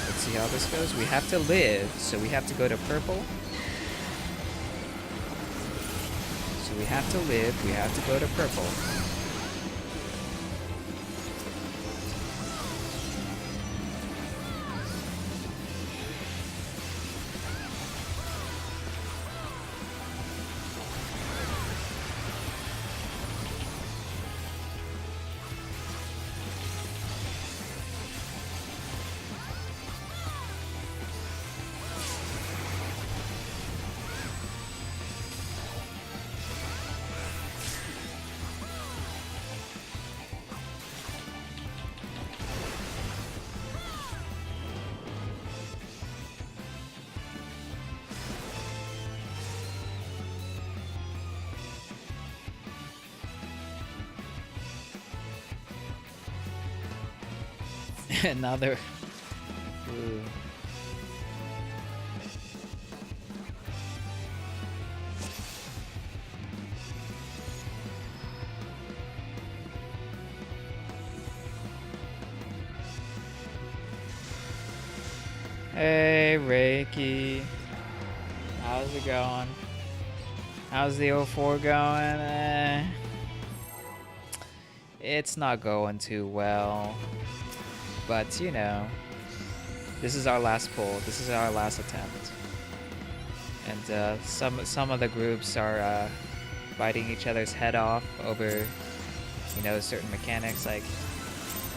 Let's see how this goes. We have to live, so we have to go to purple. So we have to live, we have to go to purple. Another. Ooh. Hey, Reiki. How's it going? How's the 04 going? It's not going too well. But, you know, this is our last pull. This is our last attempt. And some of the groups are biting each other's head off over, you know, certain mechanics. Like,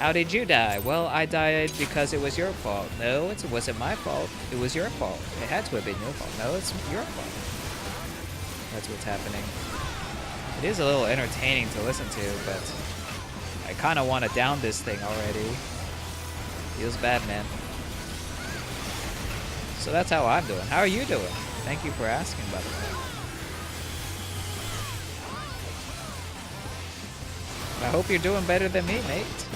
how did you die? Well, I died because it was your fault. No, it wasn't my fault. It was your fault. It had to have been your fault. No, it's your fault. That's what's happening. It is a little entertaining to listen to, but I kind of want to down this thing already. Feels bad, man. So that's how I'm doing. How are you doing? Thank you for asking, by the way. I hope you're doing better than me, mate.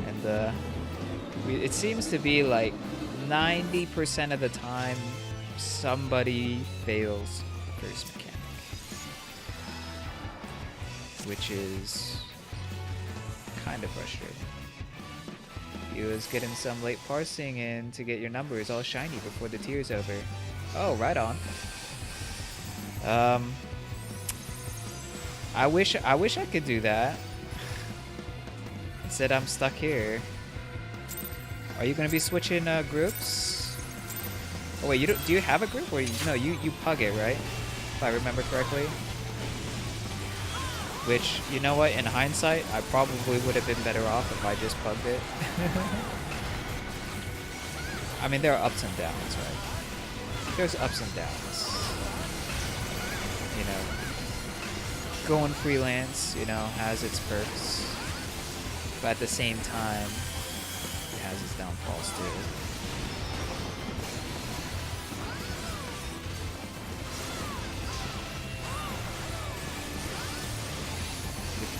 And it seems to be like 90% of the time somebody fails first mechanic, which is kind of frustrating. You was getting some late parsing in to get your numbers all shiny before the tier's over. Oh, right on. I wish I could do that. Instead, I'm stuck here. Are you gonna be switching groups? Oh wait, do you have a group, or you pug it, right? If I remember correctly. Which, you know what? In hindsight, I probably would have been better off if I just pugged it. I mean, there are ups and downs, right? There's ups and downs. You know, going freelance, you know, has its perks, but at the same time, it has its downfalls too.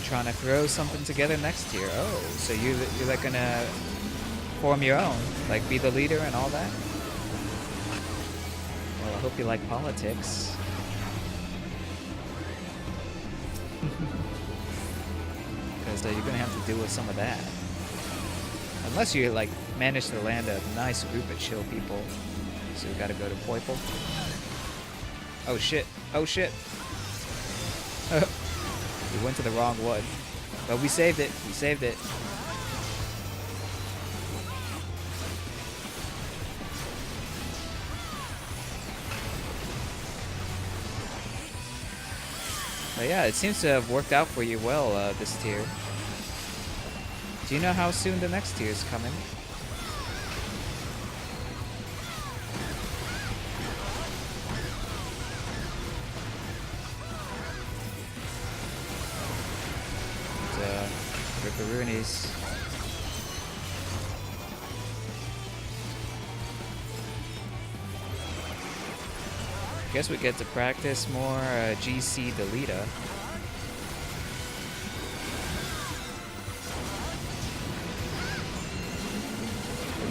Trying to throw something together next year. Oh, so you're like gonna form your own, like be the leader and all that? Well, I hope you like politics. Because you're gonna have to deal with some of that. Unless you like manage to land a nice group of chill people. So we gotta go to Poiple. Oh shit! Oh shit! We went to the wrong one. But we saved it. We saved it. But yeah, it seems to have worked out for you well, this tier. Do you know how soon the next tier is coming? Ripperoonies. Guess we get to practice more GC Delita.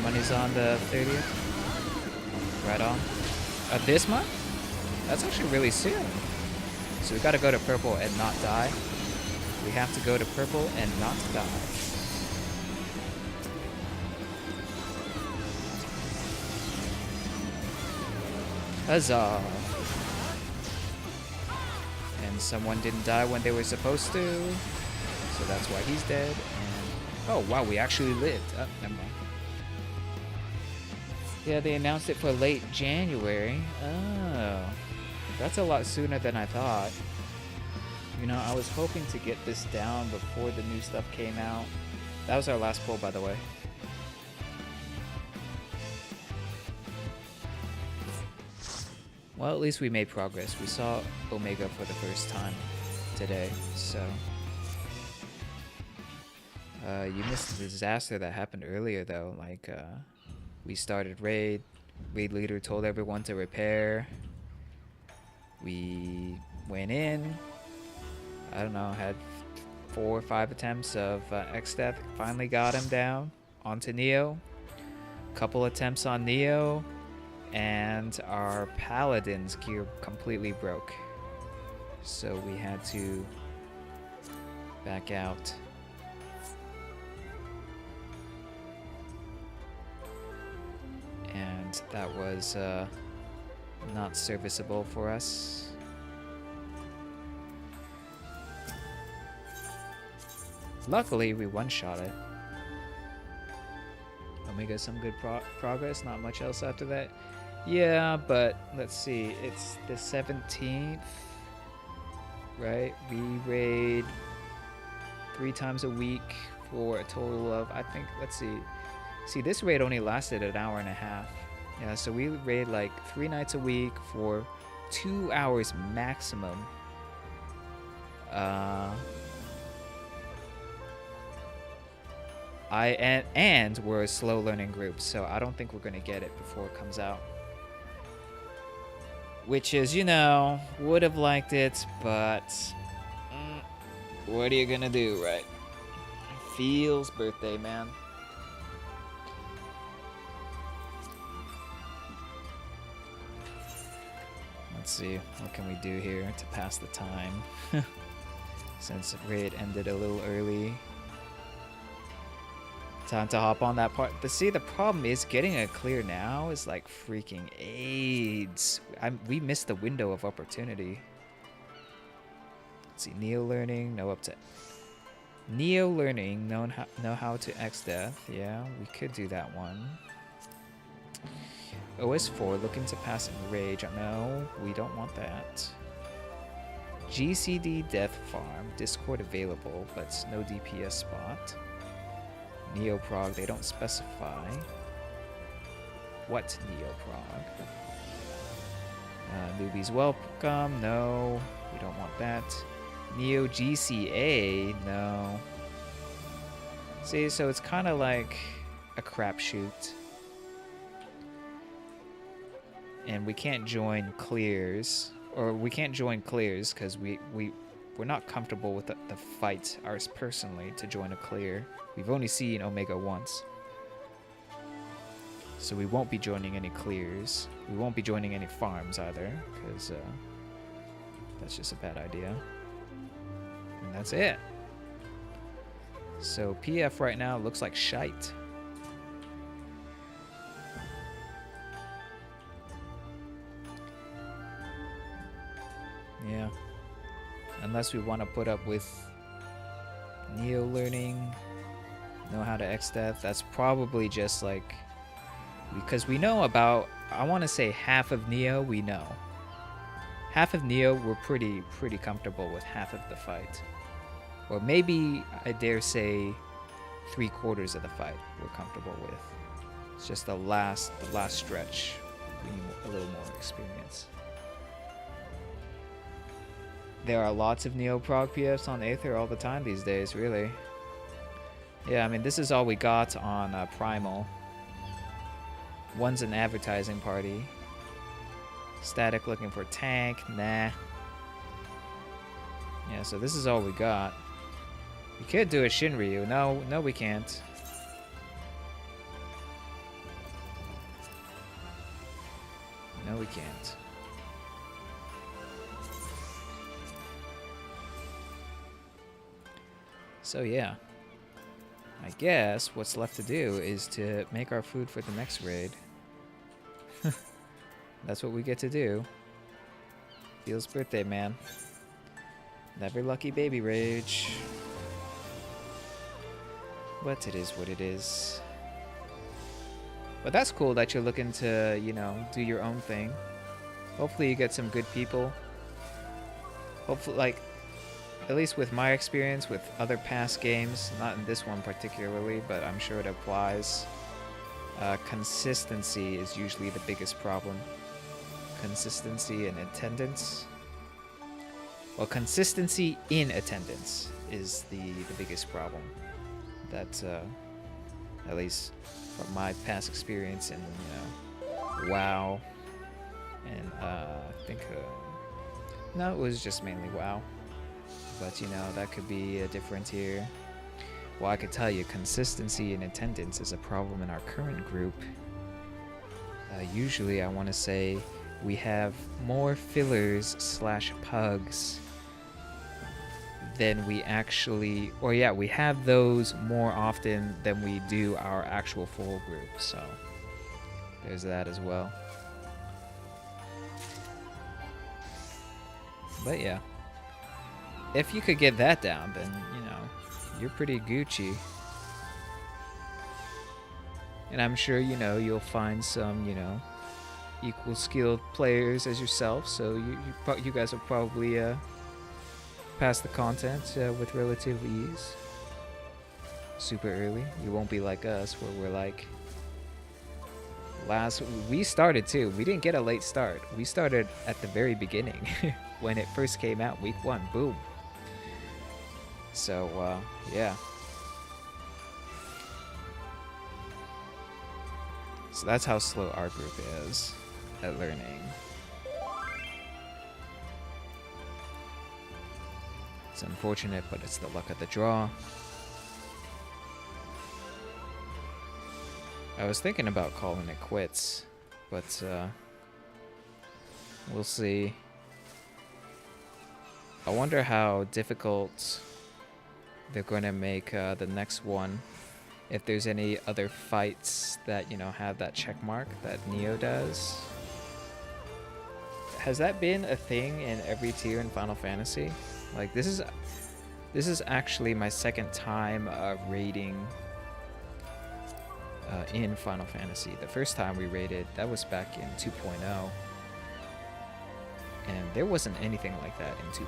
Money's on the 30th. Right on. This month? That's actually really soon. So we gotta go to purple and not die. We have to go to purple and not die. Huzzah! And someone didn't die when they were supposed to, so that's why he's dead. And oh wow, we actually lived. Oh, never mind. Yeah, they announced it for late January. Oh, that's a lot sooner than I thought. You know, I was hoping to get this down before the new stuff came out. That was our last poll, by the way. Well, at least we made progress. We saw Omega for the first time today, so... you missed the disaster that happened earlier, though. Like, we started raid. Raid leader told everyone to repair. We went in. I don't know, had 4 or 5 attempts of X-Death. Finally got him down onto Neo. Couple attempts on Neo. And our Paladin's gear completely broke. So we had to back out. And that was not serviceable for us. Luckily, we one-shot it. Omega, some good progress, not much else after that. Yeah, but let's see, it's the 17th, right? We raid 3 times a week for a total of, I think, let's see. See, this raid only lasted an hour and a half. Yeah, so we raid like 3 nights a week for 2 hours maximum. And we're a slow learning group, so I don't think we're gonna get it before it comes out. Which is, you know, would have liked it, but what are you gonna do, right? Feels birthday, man. Let's see, what can we do here to pass the time? Since raid ended a little early. Time to hop on that part. But see, the problem is getting a clear now is like freaking AIDS. We missed the window of opportunity. Let's see, Neo learning, know up to... Neo learning, know how to X-Death. Yeah, we could do that one. OS4, looking to pass in Rage. No, we don't want that. GCD Death Farm, Discord available, but no DPS spot. Neo Prog, they don't specify. What Neo Prog? Newbies welcome, no, we don't want that. Neo GCA, no. See, so it's kind of like a crapshoot. And we can't join clears, or we can't join clears because we're not comfortable with the fight ours personally to join a clear. We've only seen Omega once. So we won't be joining any clears. We won't be joining any farms either, because that's just a bad idea. And that's it. So PF right now looks like shite. Yeah. Unless we want to put up with Neo learning, know how to X-Death. That's probably just like, because we know about, I want to say half of Neo we know. Half of Neo we're pretty comfortable with half of the fight. Or maybe I dare say 3/4 of the fight we're comfortable with. It's just the last stretch. We need a little more experience. There are lots of Neo Prog PFs on Aether all the time these days, really. Yeah, I mean, this is all we got on Primal. One's an advertising party. Static looking for tank, nah. Yeah, so this is all we got. We could do a Shinryu. No, we can't. No, we can't. So yeah, I guess what's left to do is to make our food for the next raid. That's what we get to do. Theal's birthday, man. Never lucky baby rage. But it is what it is. But that's cool that you're looking to, you know, do your own thing. Hopefully you get some good people. Hopefully, like, at least with my experience with other past games, not in this one particularly, but I'm sure it applies. Consistency is usually the biggest problem. Consistency and attendance. Well, consistency in attendance is the biggest problem. That, at least from my past experience in, you know, WoW, and I think, no, it was just mainly WoW. But, you know, that could be different here. Well, I could tell you, consistency in attendance is a problem in our current group. Usually, I want to say we have more fillers / pugs than we actually, or yeah, we have those more often than we do our actual full group. So there's that as well. But yeah, if you could get that down, then, you know, you're pretty Gucci. And I'm sure, you know, you'll find some, you know, equal skilled players as yourself. So you guys will probably pass the content with relative ease. Super early. You won't be like us where we're like, we started too. We didn't get a late start. We started at the very beginning when it first came out, week 1. Boom. So, yeah. So that's how slow our group is at learning. It's unfortunate, but it's the luck of the draw. I was thinking about calling it quits, but we'll see. I wonder how difficult they're going to make the next one. If there's any other fights that, you know, have that check mark that Neo does. Has that been a thing in every tier in Final Fantasy? Like, this is actually my second time raiding in Final Fantasy. The first time we raided, that was back in 2.0. And there wasn't anything like that in 2.0.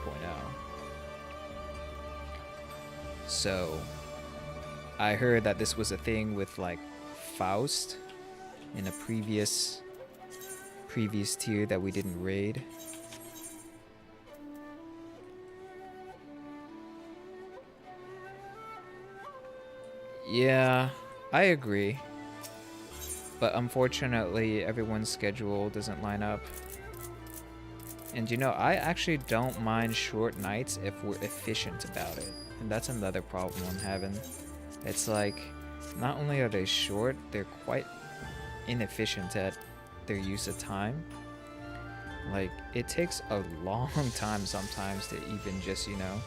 So I heard that this was a thing with like Faust in a previous tier that we didn't raid. Yeah, I agree. But unfortunately, everyone's schedule doesn't line up. And you know, I actually don't mind short nights if we're efficient about it. And that's another problem I'm having. It's like, not only are they short, they're quite inefficient at their use of time. Like, it takes a long time sometimes to even just, you know,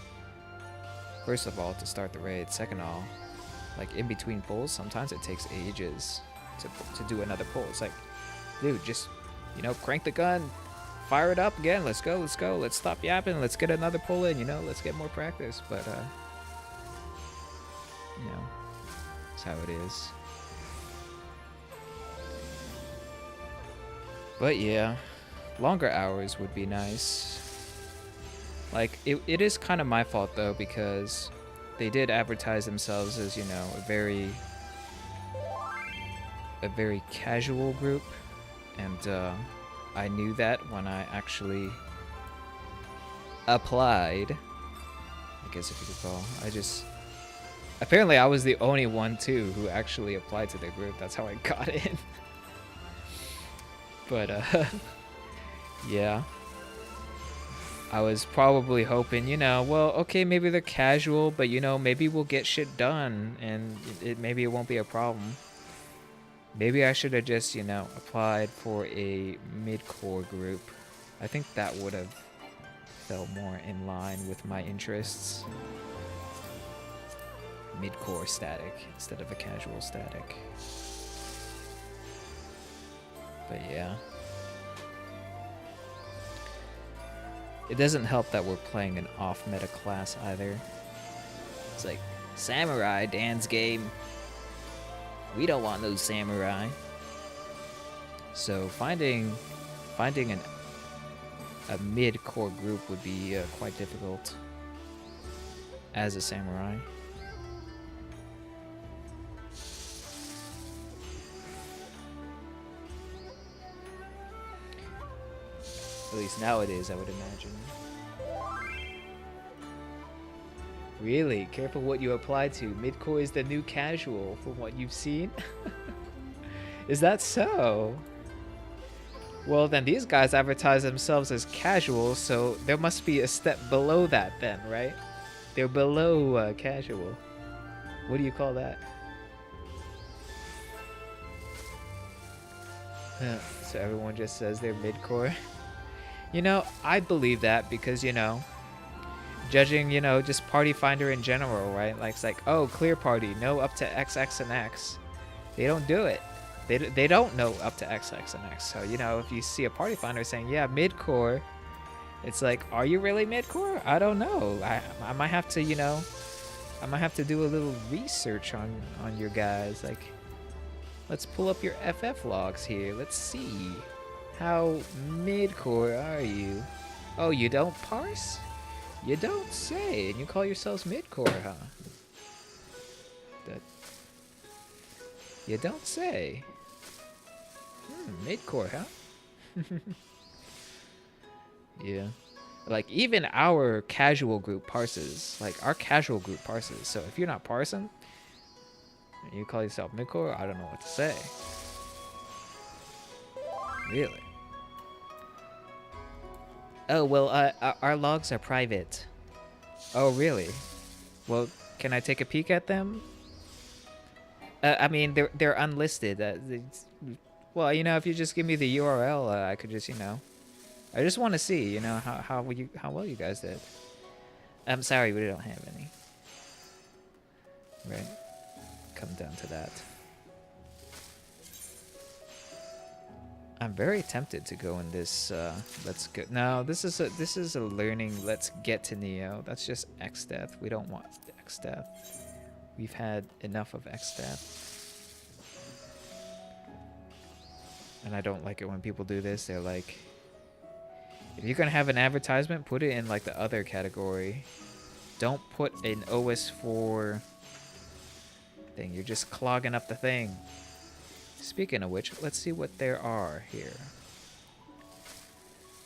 first of all, to start the raid. Second of all, like in between pulls, sometimes it takes ages to do another pull. It's like, dude, just, you know, crank the gun, fire it up again. Let's go. Let's stop yapping. Let's get another pull in, you know, let's get more practice. But, you know, that's how it is. But yeah, longer hours would be nice. Like, it is kind of my fault though, because they did advertise themselves as, you know, a very casual group, and I knew that when I actually applied, I guess if you could call. Apparently I was the only one too who actually applied to their group. That's how I got in. But yeah, I was probably hoping, you know, well, okay, maybe they're casual, but you know, maybe we'll get shit done and maybe it won't be a problem. Maybe I should have just, you know, applied for a mid-core group. I think that would have felt more in line with my interests. Mid-core static instead of a casual static. But yeah. It doesn't help that we're playing an off-meta class either. It's like, Samurai, Dan's game. We don't want no samurai. So finding a mid-core group would be quite difficult as a samurai. At least nowadays, I would imagine. Really? Careful what you apply to. Mid-core is the new casual from what you've seen? Is that so? Well, then these guys advertise themselves as casual, so there must be a step below that then, right? They're below casual. What do you call that? So everyone just says they're mid-core. You know, I believe that because, you know, judging, you know, just Party Finder in general, right? Like, it's like, oh, clear party, no up to XX and X. They don't do it. They don't know up to XX and X. So, you know, if you see a Party Finder saying, yeah, mid-core, it's like, are you really mid-core? I don't know. I might have to, you know, I might have to do a little research on your guys. Like, let's pull up your FF logs here. Let's see. How mid-core are you? Oh, you don't parse? You don't say. And you call yourselves mid-core, huh? That you don't say. Mid-core, huh? Yeah. Like, even our casual group parses. Like, our casual group parses. So if you're not parsing, and you call yourself mid-core, I don't know what to say. Really? Oh, well, our logs are private. Oh, really? Well, can I take a peek at them? I mean, they're unlisted. Well, you know, if you just give me the URL, I could just, you know, I just want to see, you know, how well you guys did. I'm sorry, we don't have any. Right? Come down to that. I'm very tempted to go in this. Let's go. No, this is a learning. Let's get to Neo. That's just X death. We don't want X death. We've had enough of X death, and I don't like it when people do this. They're like, if you're gonna have an advertisement, put it in like the other category. Don't put an OS4 thing. You're just clogging up the thing. Speaking of which, let's see what there are here.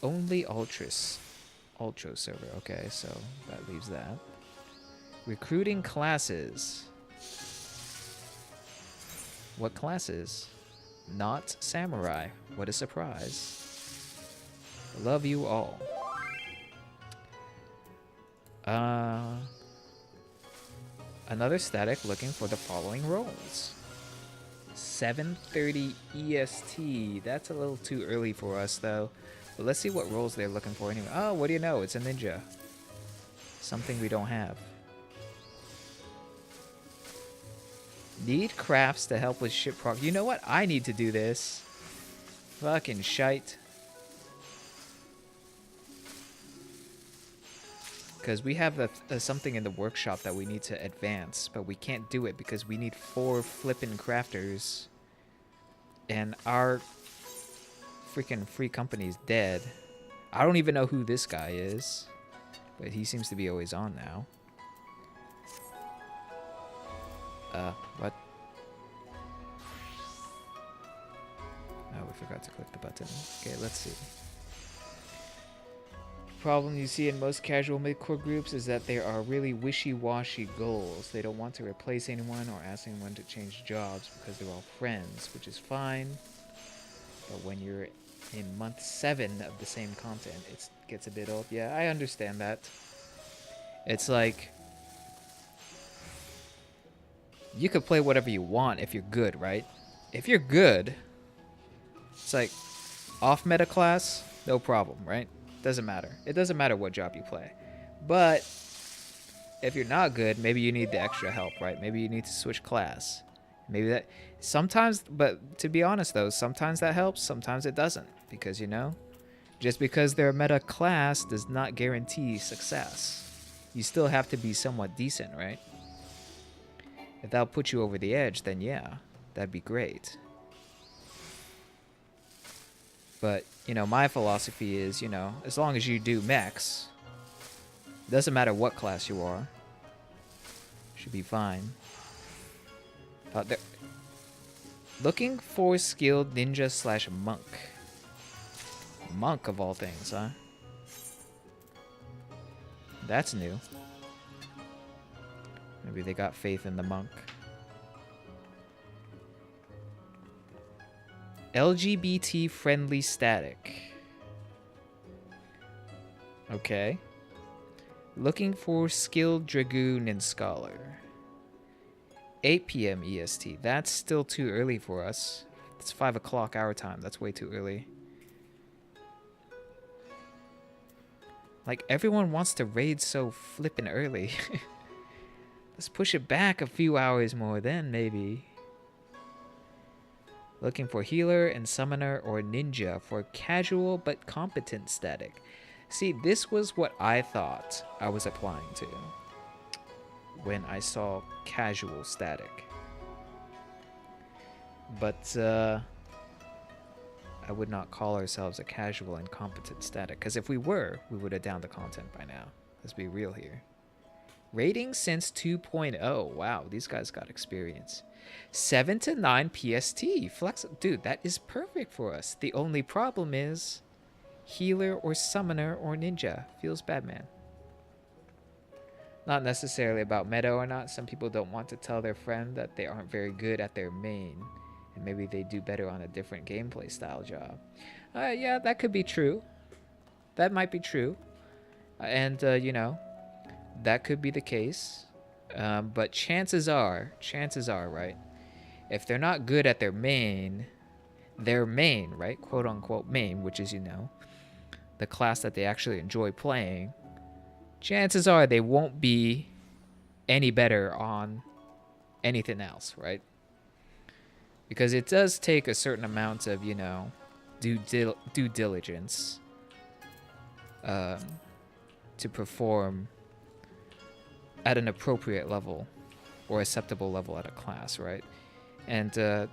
Only Ultra server. Okay, so that leaves that. Recruiting classes. What classes? Not Samurai. What a surprise. Love you all. Another static looking for the following roles. 7:30 EST. That's a little too early for us, though. But let's see what roles they're looking for anyway. Oh, what do you know? It's a ninja. Something we don't have. Need crafts to help with ship prog. You know what? I need to do this. Fucking shite. Because we have something in the workshop that we need to advance, but we can't do it because we need 4 flippin' crafters. And our freaking free company's dead. I don't even know who this guy is, but he seems to be always on now. What? Oh, we forgot to click the button. Okay, let's see. Problem you see in most casual mid-core groups is that there are really wishy-washy goals. They don't want to replace anyone or ask anyone to change jobs because they're all friends, which is fine. But when you're in month 7 of the same content, it gets a bit old. Yeah, I understand that. It's like, you could play whatever you want if you're good, right? if you're good, it's like off meta class, no problem, right? Doesn't matter. It doesn't matter what job you play. But if you're not good, maybe you need the extra help, right? Maybe you need to switch class. Maybe that sometimes, but to be honest though, sometimes that helps, sometimes it doesn't. Because, you know, just because they're a meta class does not guarantee success. You still have to be somewhat decent, right? If that'll put you over the edge, then yeah, that'd be great. But, you know, my philosophy is, you know, as long as you do mechs, doesn't matter what class you are, should be fine. Looking for skilled ninja slash monk. Monk of all things, huh? That's new. Maybe they got faith in the monk. LGBT friendly static. Okay. Looking for skilled dragoon and scholar. 8 p.m. EST. That's still too early for us. It's 5 o'clock our time. That's way too early. Like, everyone wants to raid so flippin' early. Let's push it back a few hours more then, maybe. Looking for healer and summoner or ninja for casual but competent static. See, this was what I thought I was applying to when I saw casual static. But I would not call ourselves a casual and competent static, because if we were, we would have downed the content by now. Let's be real here. Rating since 2.0. Wow, these guys got experience. 7 to 9 PST. Flex, dude, that is perfect for us. The only problem is healer or summoner or ninja. Feels bad, man. Not necessarily about meta or not. Some people don't want to tell their friend that they aren't very good at their main, and maybe they do better on a different gameplay style job. Yeah, that could be true. That might be true. And, you know, that could be the case. But chances are, right, if they're not good at their main, right, quote unquote main, which is, you know, the class that they actually enjoy playing, chances are they won't be any better on anything else, right? Because it does take a certain amount of, you know, due diligence to perform at an appropriate level or acceptable level at a class, right? And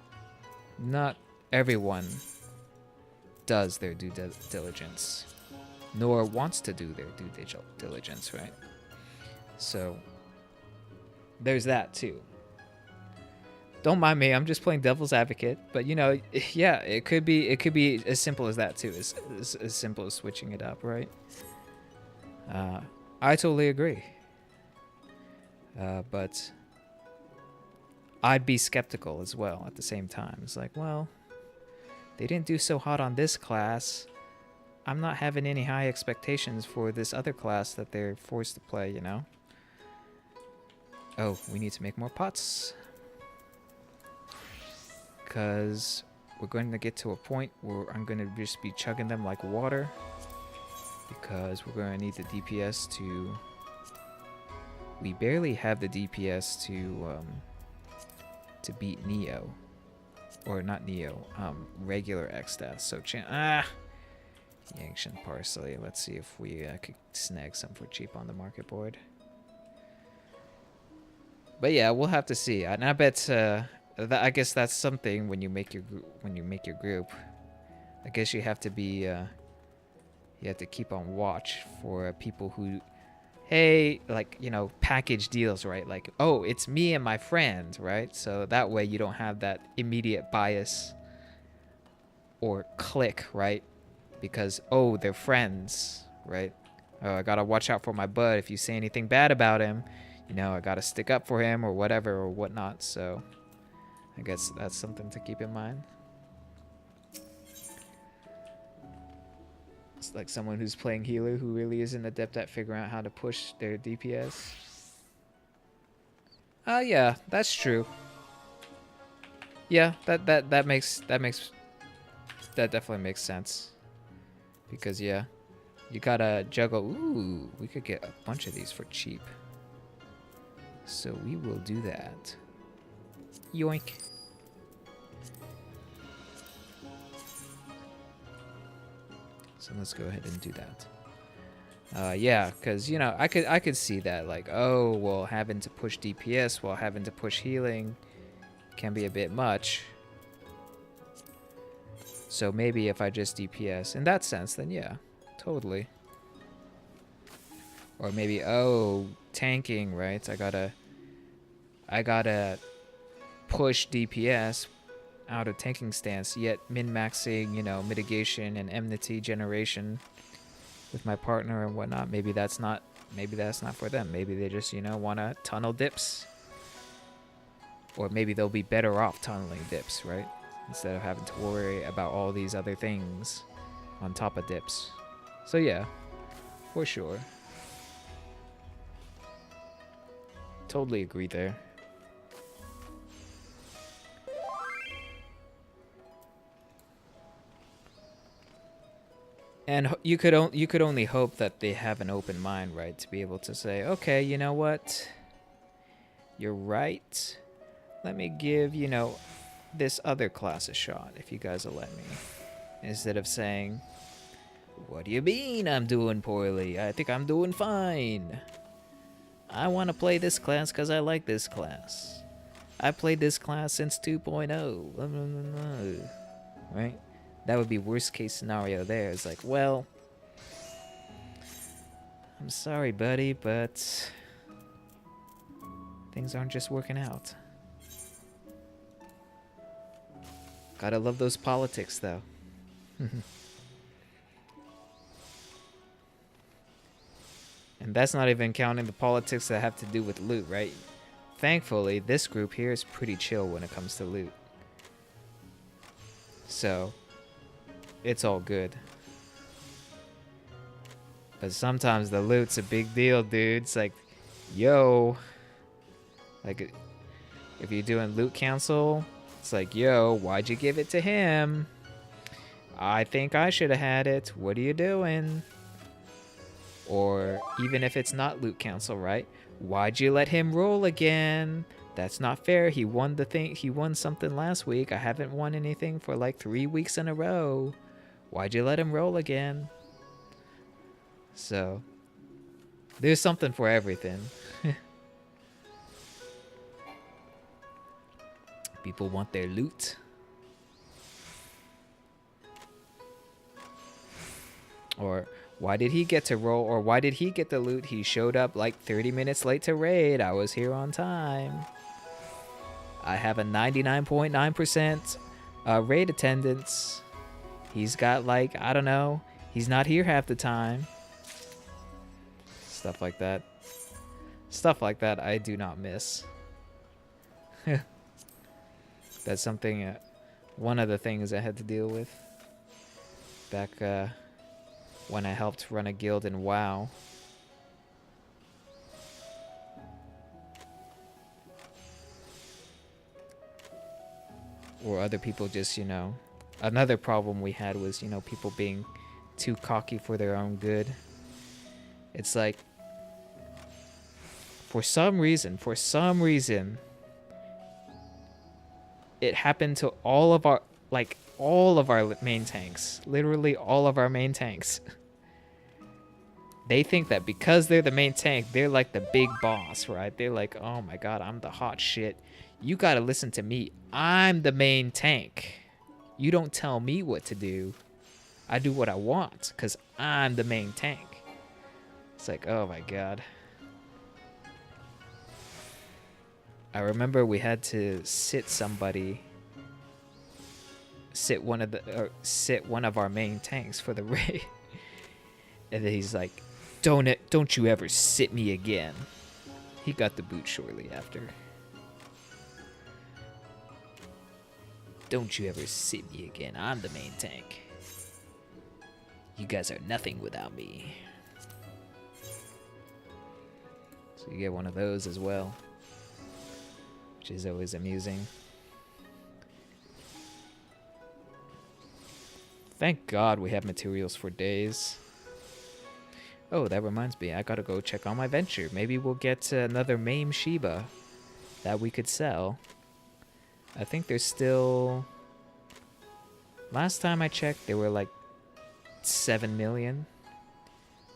not everyone does their due diligence, nor wants to do their due diligence, right? So there's that too. Don't mind me, I'm just playing devil's advocate, but you know, yeah, it could be as simple as that too, as simple as switching it up, right? I totally agree. But I'd be skeptical as well at the same time. It's like, well, they didn't do so hot on this class. I'm not having any high expectations for this other class that they're forced to play, you know? Oh, we need to make more pots. Because we're going to get to a point where I'm going to just be chugging them like water. Because we're going to need the DPS to... We barely have the DPS to beat Neo. Or not Neo, regular X-Death. So, Ancient Parsley. Let's see if we could snag some for cheap on the market board. But yeah, we'll have to see. And I bet I guess that's something when you make your group. I guess you have to be you have to keep on watch for people who, hey, like, you know, package deals, right? Like, oh, it's me and my friend, right? So that way you don't have that immediate bias or click, right? Because, oh, they're friends, right? Oh, I gotta watch out for my bud. If you say anything bad about him, you know, I gotta stick up for him or whatever or whatnot. So I guess that's something to keep in mind. It's like someone who's playing healer who really isn't adept at figuring out how to push their DPS. Yeah, that's true. Yeah, that definitely makes sense. Because yeah, you gotta juggle. Ooh, we could get a bunch of these for cheap. So we will do that. Yoink. So let's go ahead and do that. Yeah, because you know I could see that, like, oh well, having to push DPS while having to push healing can be a bit much. So maybe if I just DPS in that sense, then yeah, totally. Or maybe, oh, tanking, right? I gotta push DPS out of tanking stance, yet min-maxing, you know, mitigation and enmity generation with my partner and whatnot. Maybe that's not for them. Maybe they just, you know, wanna tunnel dips. Or maybe they'll be better off tunneling dips, right? Instead of having to worry about all these other things on top of dips. So yeah, for sure. Totally agree there. And you could only hope that they have an open mind, right, to be able to say, okay, you know what, you're right. Let me give, you know, this other class a shot, if you guys will let me. Instead of saying, what do you mean I'm doing poorly? I think I'm doing fine. I want to play this class because I like this class. I played this class since 2.0. Right? That would be worst case scenario there. It's like, well, I'm sorry, buddy, but things aren't just working out. Gotta love those politics, though. And that's not even counting the politics that have to do with loot, right? Thankfully, this group here is pretty chill when it comes to loot. So, it's all good. But sometimes the loot's a big deal, dude. It's like, yo. Like, if you're doing loot council, it's like, yo, why'd you give it to him? I think I should have had it. What are you doing? Or even if it's not loot council, right? Why'd you let him roll again? That's not fair. He won the thing. He won something last week. I haven't won anything for like 3 weeks in a row. Why'd you let him roll again? So, there's something for everything. People want their loot. Or, why did he get to roll? Or why did he get the loot? He showed up like 30 minutes late to raid. I was here on time. I have a 99.9% raid attendance. He's got like, I don't know. He's not here half the time. Stuff like that. Stuff like that I do not miss. That's something, one of the things I had to deal with back when I helped run a guild in WoW. Or other people just, you know, another problem we had was, you know, people being too cocky for their own good. It's like, for some reason, it happened to all of our main tanks. Literally all of our main tanks. They think that because they're the main tank, they're like the big boss, right? They're like, oh my god, I'm the hot shit. You gotta listen to me. I'm the main tank. You don't tell me what to do. I do what I want, because I'm the main tank. It's like, oh my god. I remember we had to sit one of our main tanks for the raid. And then he's like, don't you ever sit me again. He got the boot shortly after. Don't you ever sit me again. I'm the main tank. You guys are nothing without me. So you get one of those as well, which is always amusing. Thank God we have materials for days. Oh, that reminds me. I gotta go check on my venture. Maybe we'll get another Mame Shiba that we could sell. I think there's still... Last time I checked, they were like 7 million.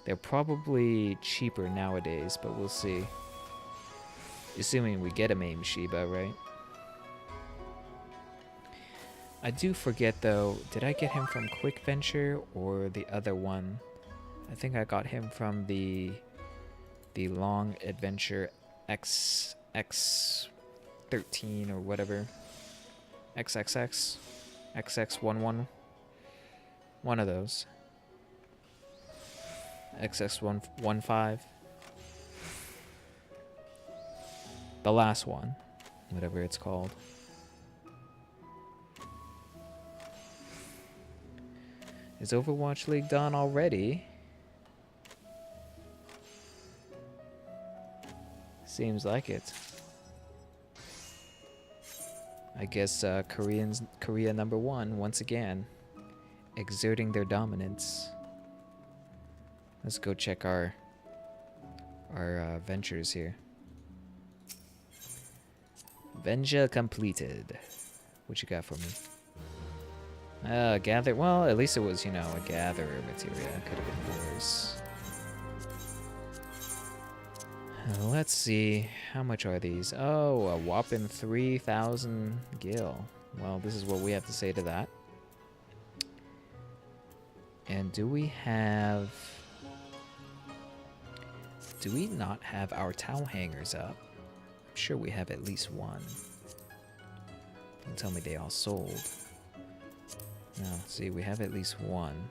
They're probably cheaper nowadays, but we'll see. Assuming we get a Mame Shiba, right? I do forget though, did I get him from Quick Venture or the other one? I think I got him from the Long Adventure XX13 or whatever. XXX, XX11, one of those. XX15. The last one, whatever it's called. Is Overwatch League done already? Seems like it. I guess Korea #1 once again, exerting their dominance. Let's go check our ventures here. Venture completed. What you got for me? Gather. Well, at least it was, you know, a gatherer material. Could have been worse. Let's see. How much are these? Oh, a whopping 3,000 gil. Well, this is what we have to say to that. And do we have... Do we not have our towel hangers up? I'm sure we have at least one. Don't tell me they all sold. No, see, we have at least one.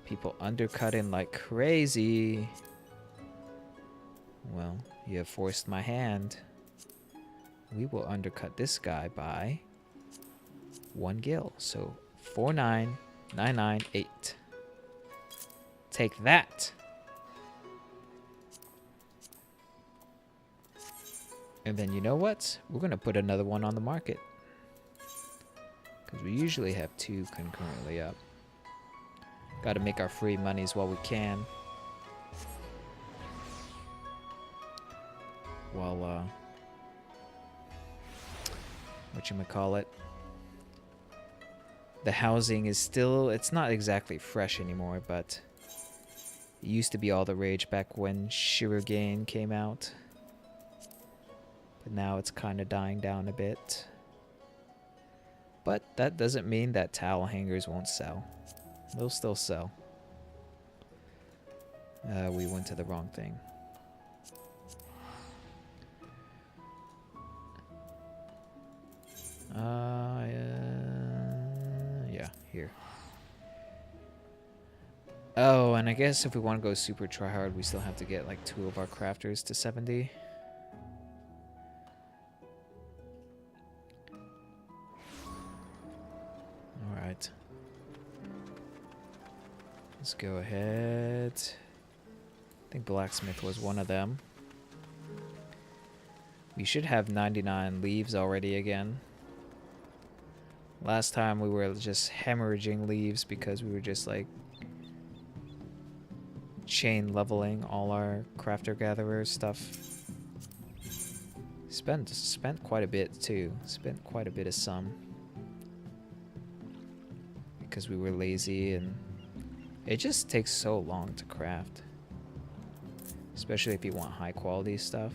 People undercutting like crazy. Well, you have forced my hand. We will undercut this guy by 1 gil. So 49998. Take that. And then you know what? We're gonna put another one on the market. Because we usually have 2 concurrently up. Gotta make our free monies while we can. While, whatchamacallit, the housing is still, it's not exactly fresh anymore, but it used to be all the rage back when Shirogane came out. But now it's kind of dying down a bit. But that doesn't mean that towel hangers won't sell. They'll still sell. We went to the wrong thing. Yeah, here. Oh, and I guess if we want to go super try hard, we still have to get like 2 of our crafters to 70. Alright. Let's go ahead. I think blacksmith was one of them. We should have 99 leaves already again. Last time we were just hemorrhaging leaves because we were just like chain leveling all our crafter gatherer stuff. Spent quite a bit too. Spent quite a bit of some. Because we were lazy and it just takes so long to craft. Especially if you want high quality stuff.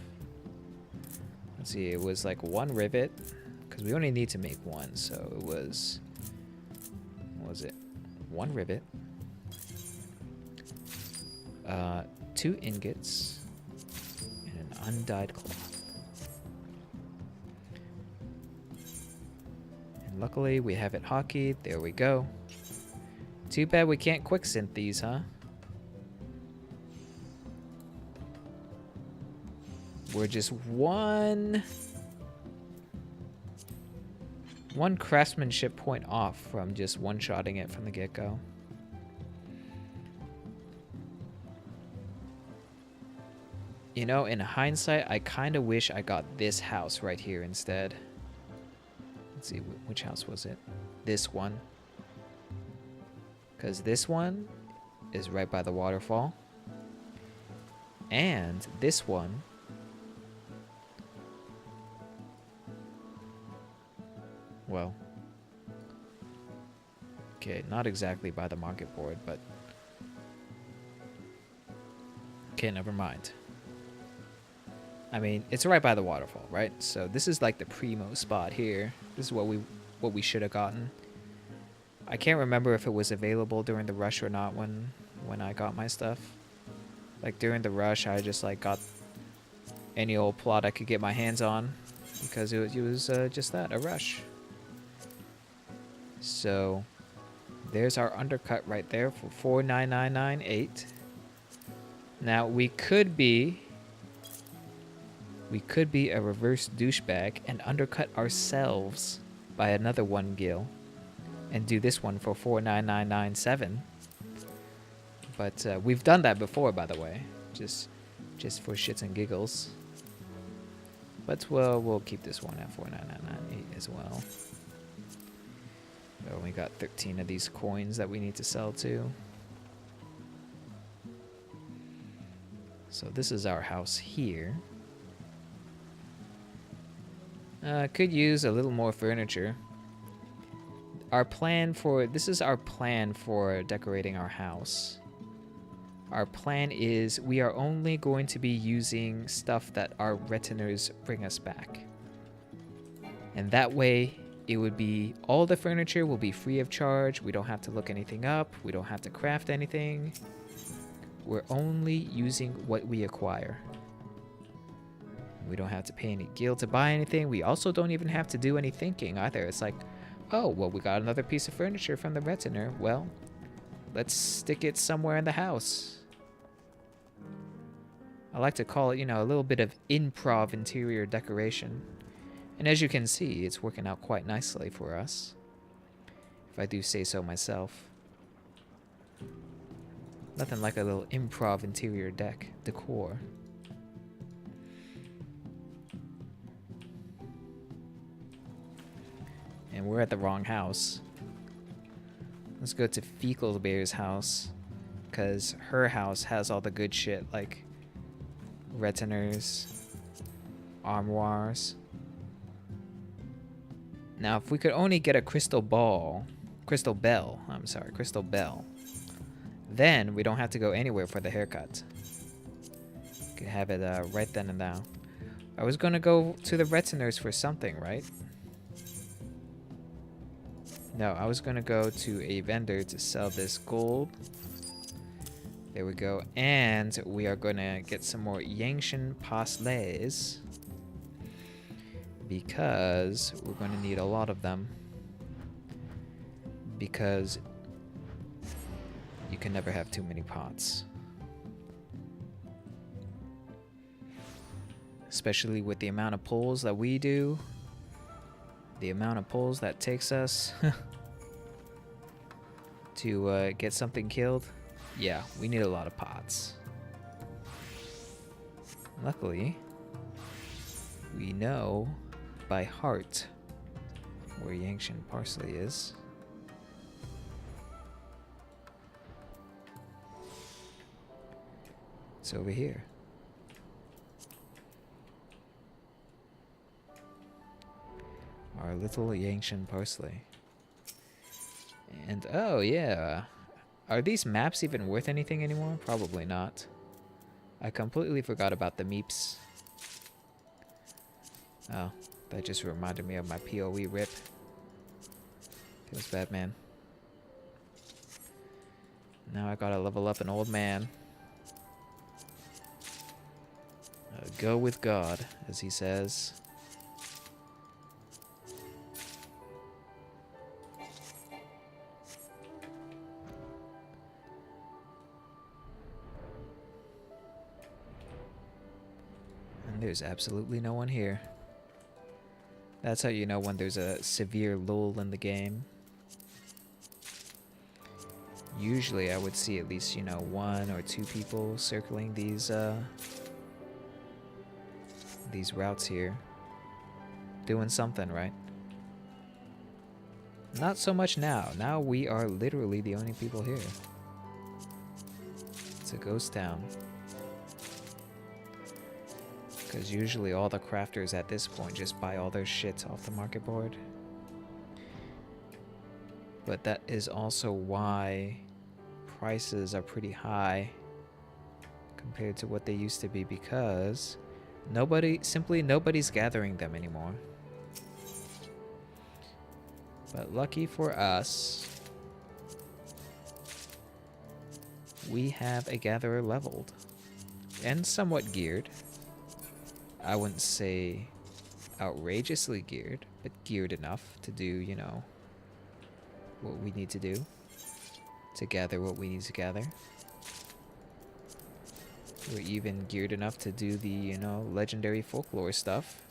Let's see, it was like 1 rivet. Because we only need to make 1, so it was... What was it? 1 rivet. 2 ingots. And an undyed cloth. And luckily we have it hockeyed. There we go. Too bad we can't quick synth these, huh? We're just one craftsmanship point off from just one-shotting it from the get-go. You know, in hindsight, I kind of wish I got this house right here instead. Let's see, which house was it? This one. Because this one is right by the waterfall. And this one well, okay, not exactly by the market board, but okay, never mind. I mean, it's right by the waterfall, right? So this is like the primo spot here. This is what we should have gotten. I can't remember if it was available during the rush or not when I got my stuff. Like during the rush, I just like got any old plot I could get my hands on because it was just that, a rush. So there's our undercut right there for 49998. Now we could be a reverse douchebag and undercut ourselves by another 1 gil and do this one for 49997. But we've done that before, by the way, just for shits and giggles. But we'll keep this one at 49998 as well. So we got 13 of these coins that we need to sell to. So this is our house here. Could use a little more furniture. This is our plan for decorating our house. Our plan is we are only going to be using stuff that our retainers bring us back. And that way, it would be, all the furniture will be free of charge. We don't have to look anything up. We don't have to craft anything. We're only using what we acquire. We don't have to pay any gil to buy anything. We also don't even have to do any thinking either. It's like, oh, well, we got another piece of furniture from the retainer. Well, let's stick it somewhere in the house. I like to call it, a little bit of improv interior decoration. And as you can see, it's working out quite nicely for us, if I do say so myself. Nothing like a little improv interior decor. And we're at the wrong house. Let's go to Fecalbear's house, because her house has all the good shit, like retainers, armoires. Now, if we could only get a crystal bell, then we don't have to go anywhere for the haircut. Could have it right then and now. I was gonna go to the retainers for something, right? No, I was gonna go to a vendor to sell this gold. There we go. And we are gonna get some more Yangshan Paslets, because we're going to need a lot of them, because you can never have too many pots, especially with the amount of pulls that we do, the amount of pulls that takes us to get something killed. Yeah, we need a lot of pots. Luckily, we know by heart where Yangshan Parsley is. It's over here. Our little Yangshan Parsley. And oh yeah, are these maps even worth anything anymore? Probably not. I completely forgot about the meeps. Oh, that just reminded me of my PoE rip. Feels bad, man. Now I gotta level up an old man. Go with God, as he says. And there's absolutely no one here. That's how you know when there's a severe lull in the game. Usually I would see at least, 1 or 2 people circling these routes here. Doing something, right? Not so much now. Now we are literally the only people here. It's a ghost town. Because usually all the crafters at this point just buy all their shit off the market board. But that is also why prices are pretty high compared to what they used to be, because nobody's gathering them anymore. But lucky for us, we have a gatherer leveled and somewhat geared. I wouldn't say outrageously geared, but geared enough to do, you know, what we need to do to gather what we need to gather. We're even geared enough to do the, you know, legendary folklore stuff.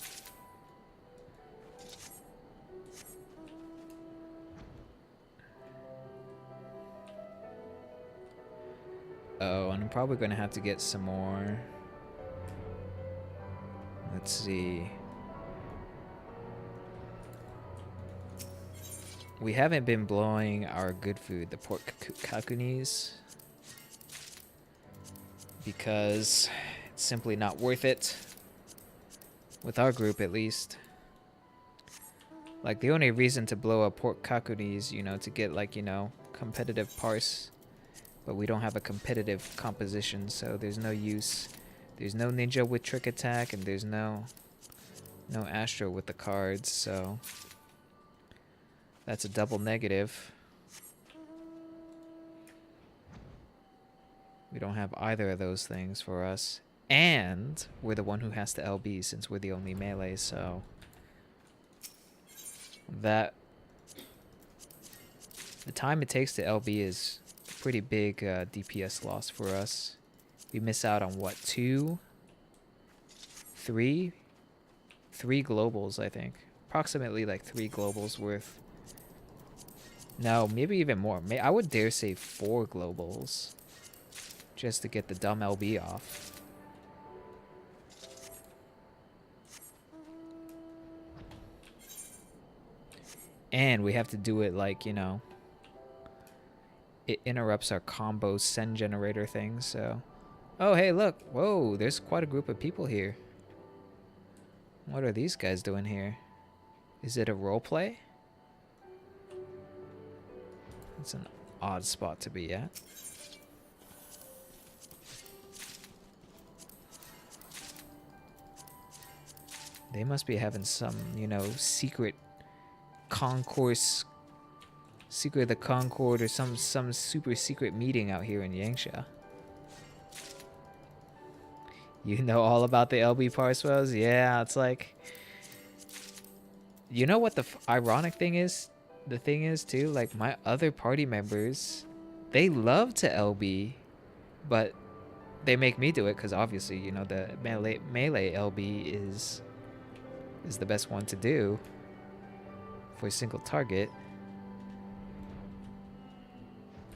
Oh, and I'm probably going to have to get some more. Let's see. We haven't been blowing our good food, the pork kakunis, because it's simply not worth it. With our group, at least. Like, the only reason to blow up pork kakunis, you know, to get, like, you know, competitive parse. But we don't have a competitive composition, so there's no use. There's no ninja with trick attack, and there's no Astro with the cards, so that's a double negative. We don't have either of those things for us. And we're the one who has to LB since we're the only melee, so that the time it takes to LB is a pretty big DPS loss for us. We miss out on what, three globals, I think. Approximately like 3 globals worth. No, maybe even more. I would dare say 4 globals just to get the dumb LB off. And we have to do it like, you know, it interrupts our combo send generator thing, so. Oh, hey, look. Whoa, there's quite a group of people here. What are these guys doing here? Is it a role play? It's an odd spot to be at. They must be having some, you know, secret concourse, secret of the Concord, or some super secret meeting out here in Yangsha. You know all about the LB Parswells? Yeah, it's like, you know what the ironic thing is? The thing is too, like, my other party members, they love to LB, but they make me do it because obviously, you know, the melee LB is the best one to do for a single target.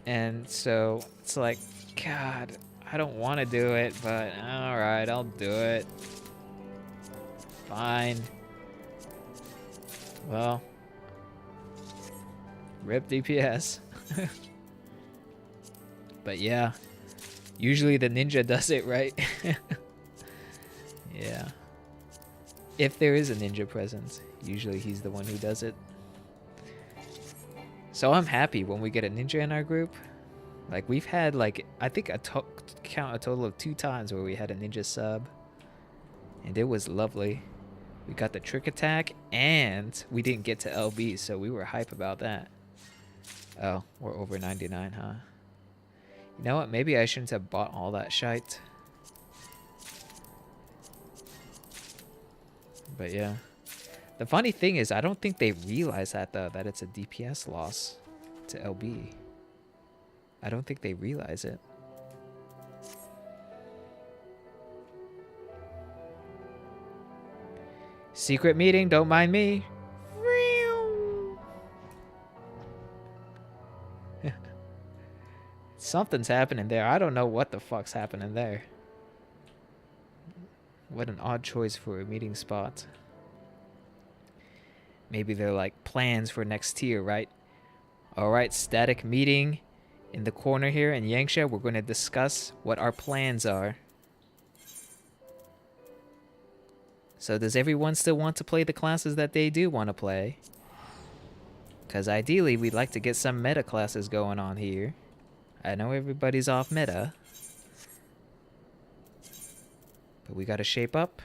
And so it's like, God, I don't want to do it, but alright, I'll do it. Fine. Well, rip DPS. But yeah, usually the ninja does it, right? Yeah. If there is a ninja present, usually he's the one who does it. So I'm happy when we get a ninja in our group. Like, we've had, like, I think count a total of 2 times where we had a ninja sub. And it was lovely. We got the trick attack, and we didn't get to LB, so we were hype about that. Oh, we're over 99, huh? You know what? Maybe I shouldn't have bought all that shite. But yeah. The funny thing is, I don't think they realize that, though, that it's a DPS loss to LB. I don't think they realize it. Secret meeting, don't mind me. Something's happening there. I don't know what the fuck's happening there. What an odd choice for a meeting spot. Maybe they're like plans for next tier, right? All right, static meeting in the corner here in Yangsha. We're going to discuss what our plans are. So does everyone still want to play the classes that they do want to play? Because ideally, we'd like to get some meta classes going on here. I know everybody's off meta. But we got to shape up.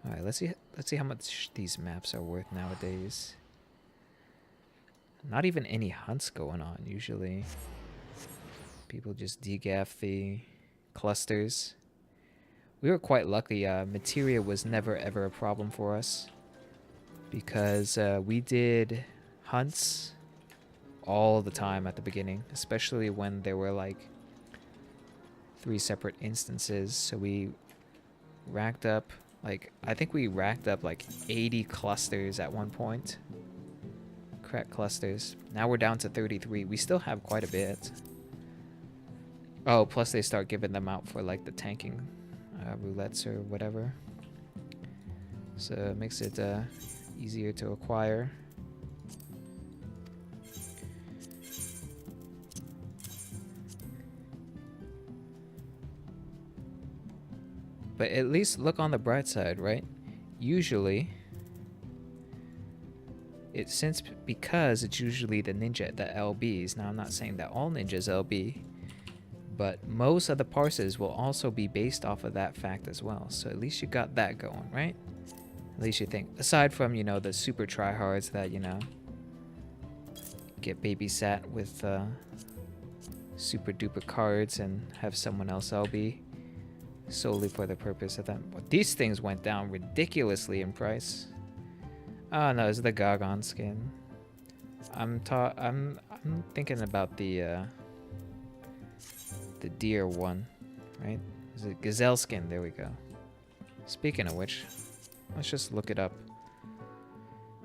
All right, let's see how much these maps are worth nowadays. Not even any hunts going on usually. People just degaff the clusters. We were quite lucky. Materia was never ever a problem for us because we did hunts all the time at the beginning, especially when there were like 3 separate instances. So we racked up like, I think we racked up like 80 clusters at one point. Crack clusters. Now we're down to 33. We still have quite a bit. Oh, plus they start giving them out for like the tanking roulettes or whatever. So it makes it easier to acquire. But at least look on the bright side, right? Usually, because it's usually the ninja, the LBs. Now I'm not saying that all ninjas LB, but most of the parses will also be based off of that fact as well. So at least you got that going, right? At least you think, aside from, you know, the super tryhards that, you know, get babysat with super duper cards and have someone else LB solely for the purpose of that. But these things went down ridiculously in price. Oh no, it's the Gagon skin. I'm thinking about the deer one, right? Is it gazelle skin? There we go. Speaking of which, let's just look it up.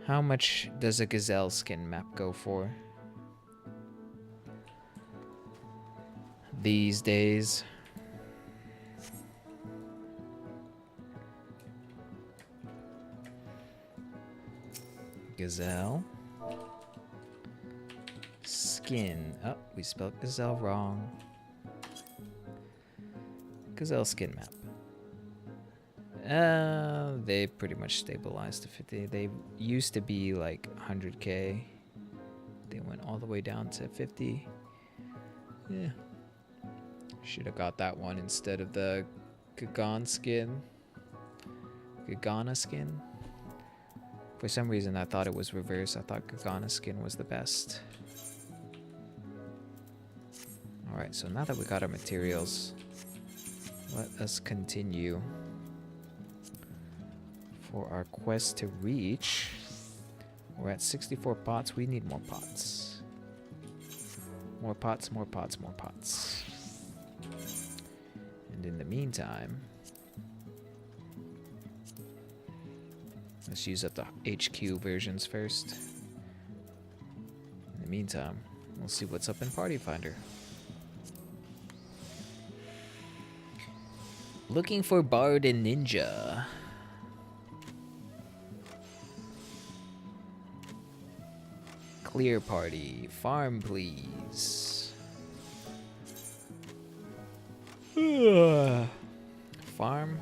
How much does a gazelle skin map go for these days? Gazelle skin. Oh, we spelled gazelle wrong. Gazelle skin map. They pretty much stabilized to 50. They used to be like 100k. They went all the way down to 50. Yeah. Should have got that one instead of the Gagan skin. Gagana skin. For some reason, I thought it was reverse. I thought Gagana skin was the best. Alright, so now that we got our materials, let us continue for our quest to reach. We're at 64 pots. We need more pots. More pots, more pots, more pots. And in the meantime, let's use up the HQ versions first. In the meantime, we'll see what's up in Party Finder. Looking for Bard and Ninja. Clear party. Farm, please. Farm?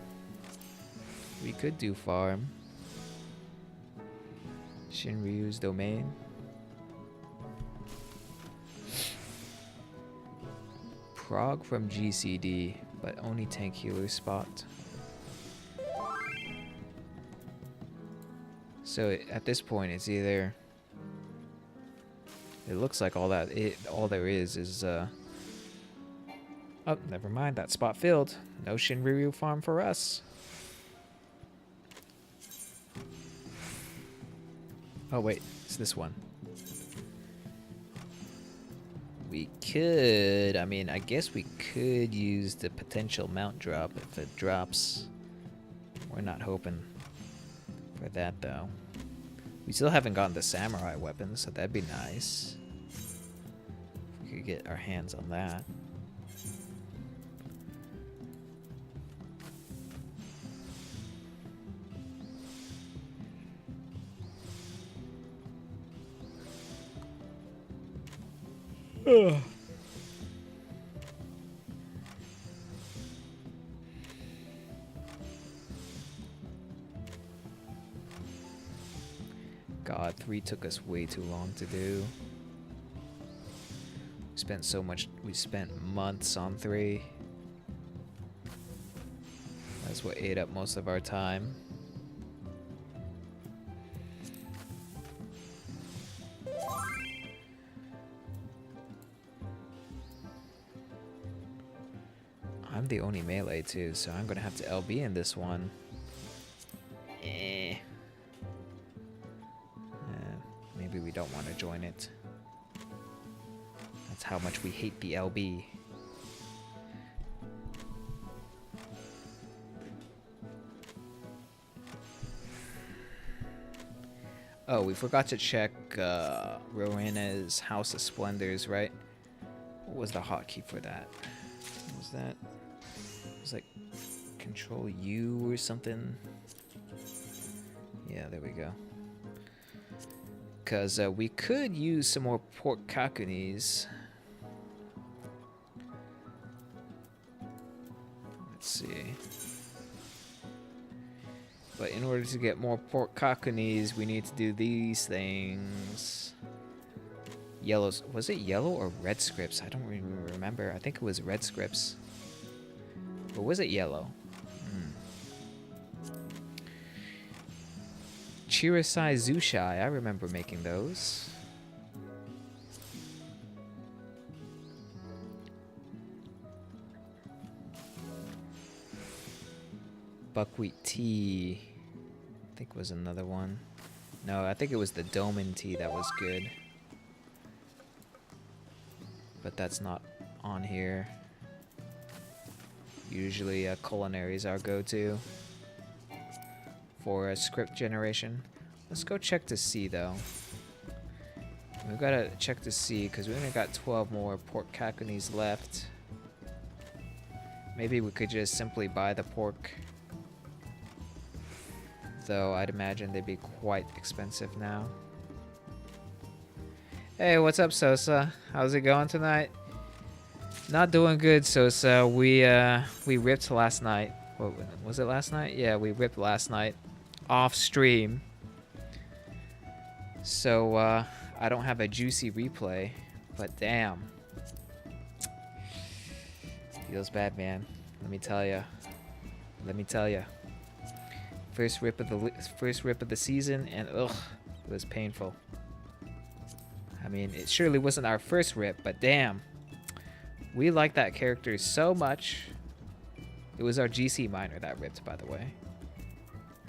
We could do farm. Shinryu's domain. Prog from GCD, but only tank healer spot. So at this point, it's either. It looks like all there is. Oh, never mind. That spot filled. No Shinryu farm for us. Oh wait, it's this one. We could, I mean, I guess we could use the potential mount drop if it drops. We're not hoping for that though. We still haven't gotten the samurai weapons, so that'd be nice. If we could get our hands on that. Ugh. God, 3 took us way too long to do. We spent months on 3. That's what ate up most of our time. I'm the only melee too, so I'm gonna have to LB in this one. Maybe we don't want to join it. That's how much we hate the LB. Oh, we forgot to check Rowena's House of Splendors, right? What was the hotkey for that? What was that? It was like Control U or something. Yeah, there we go. Because we could use some more pork cacoonies. Let's see. But in order to get more pork cacoonies, we need to do these things. Yellows. Was it yellow or red scripts? I don't even remember. I think it was red scripts. Or was it yellow? Chirasai Zushai. I remember making those. Buckwheat tea, I think was another one. No, I think it was the Doman tea that was good. But that's not on here. Usually culinary is our go-to for script generation. Let's go check to see though. We've got to check to see because we only got 12 more pork cacoonies left. Maybe we could just simply buy the pork. Though I'd imagine they'd be quite expensive now. Hey, what's up, Sosa? How's it going tonight? Not doing good, Sosa. We ripped last night. What was it, last night? Yeah, we ripped last night off stream. So I don't have a juicy replay, but damn, feels bad, man. Let me tell ya. First rip of the season, and ugh, it was painful. I mean, it surely wasn't our first rip, but damn, we like that character so much. It was our GC minor that ripped, by the way.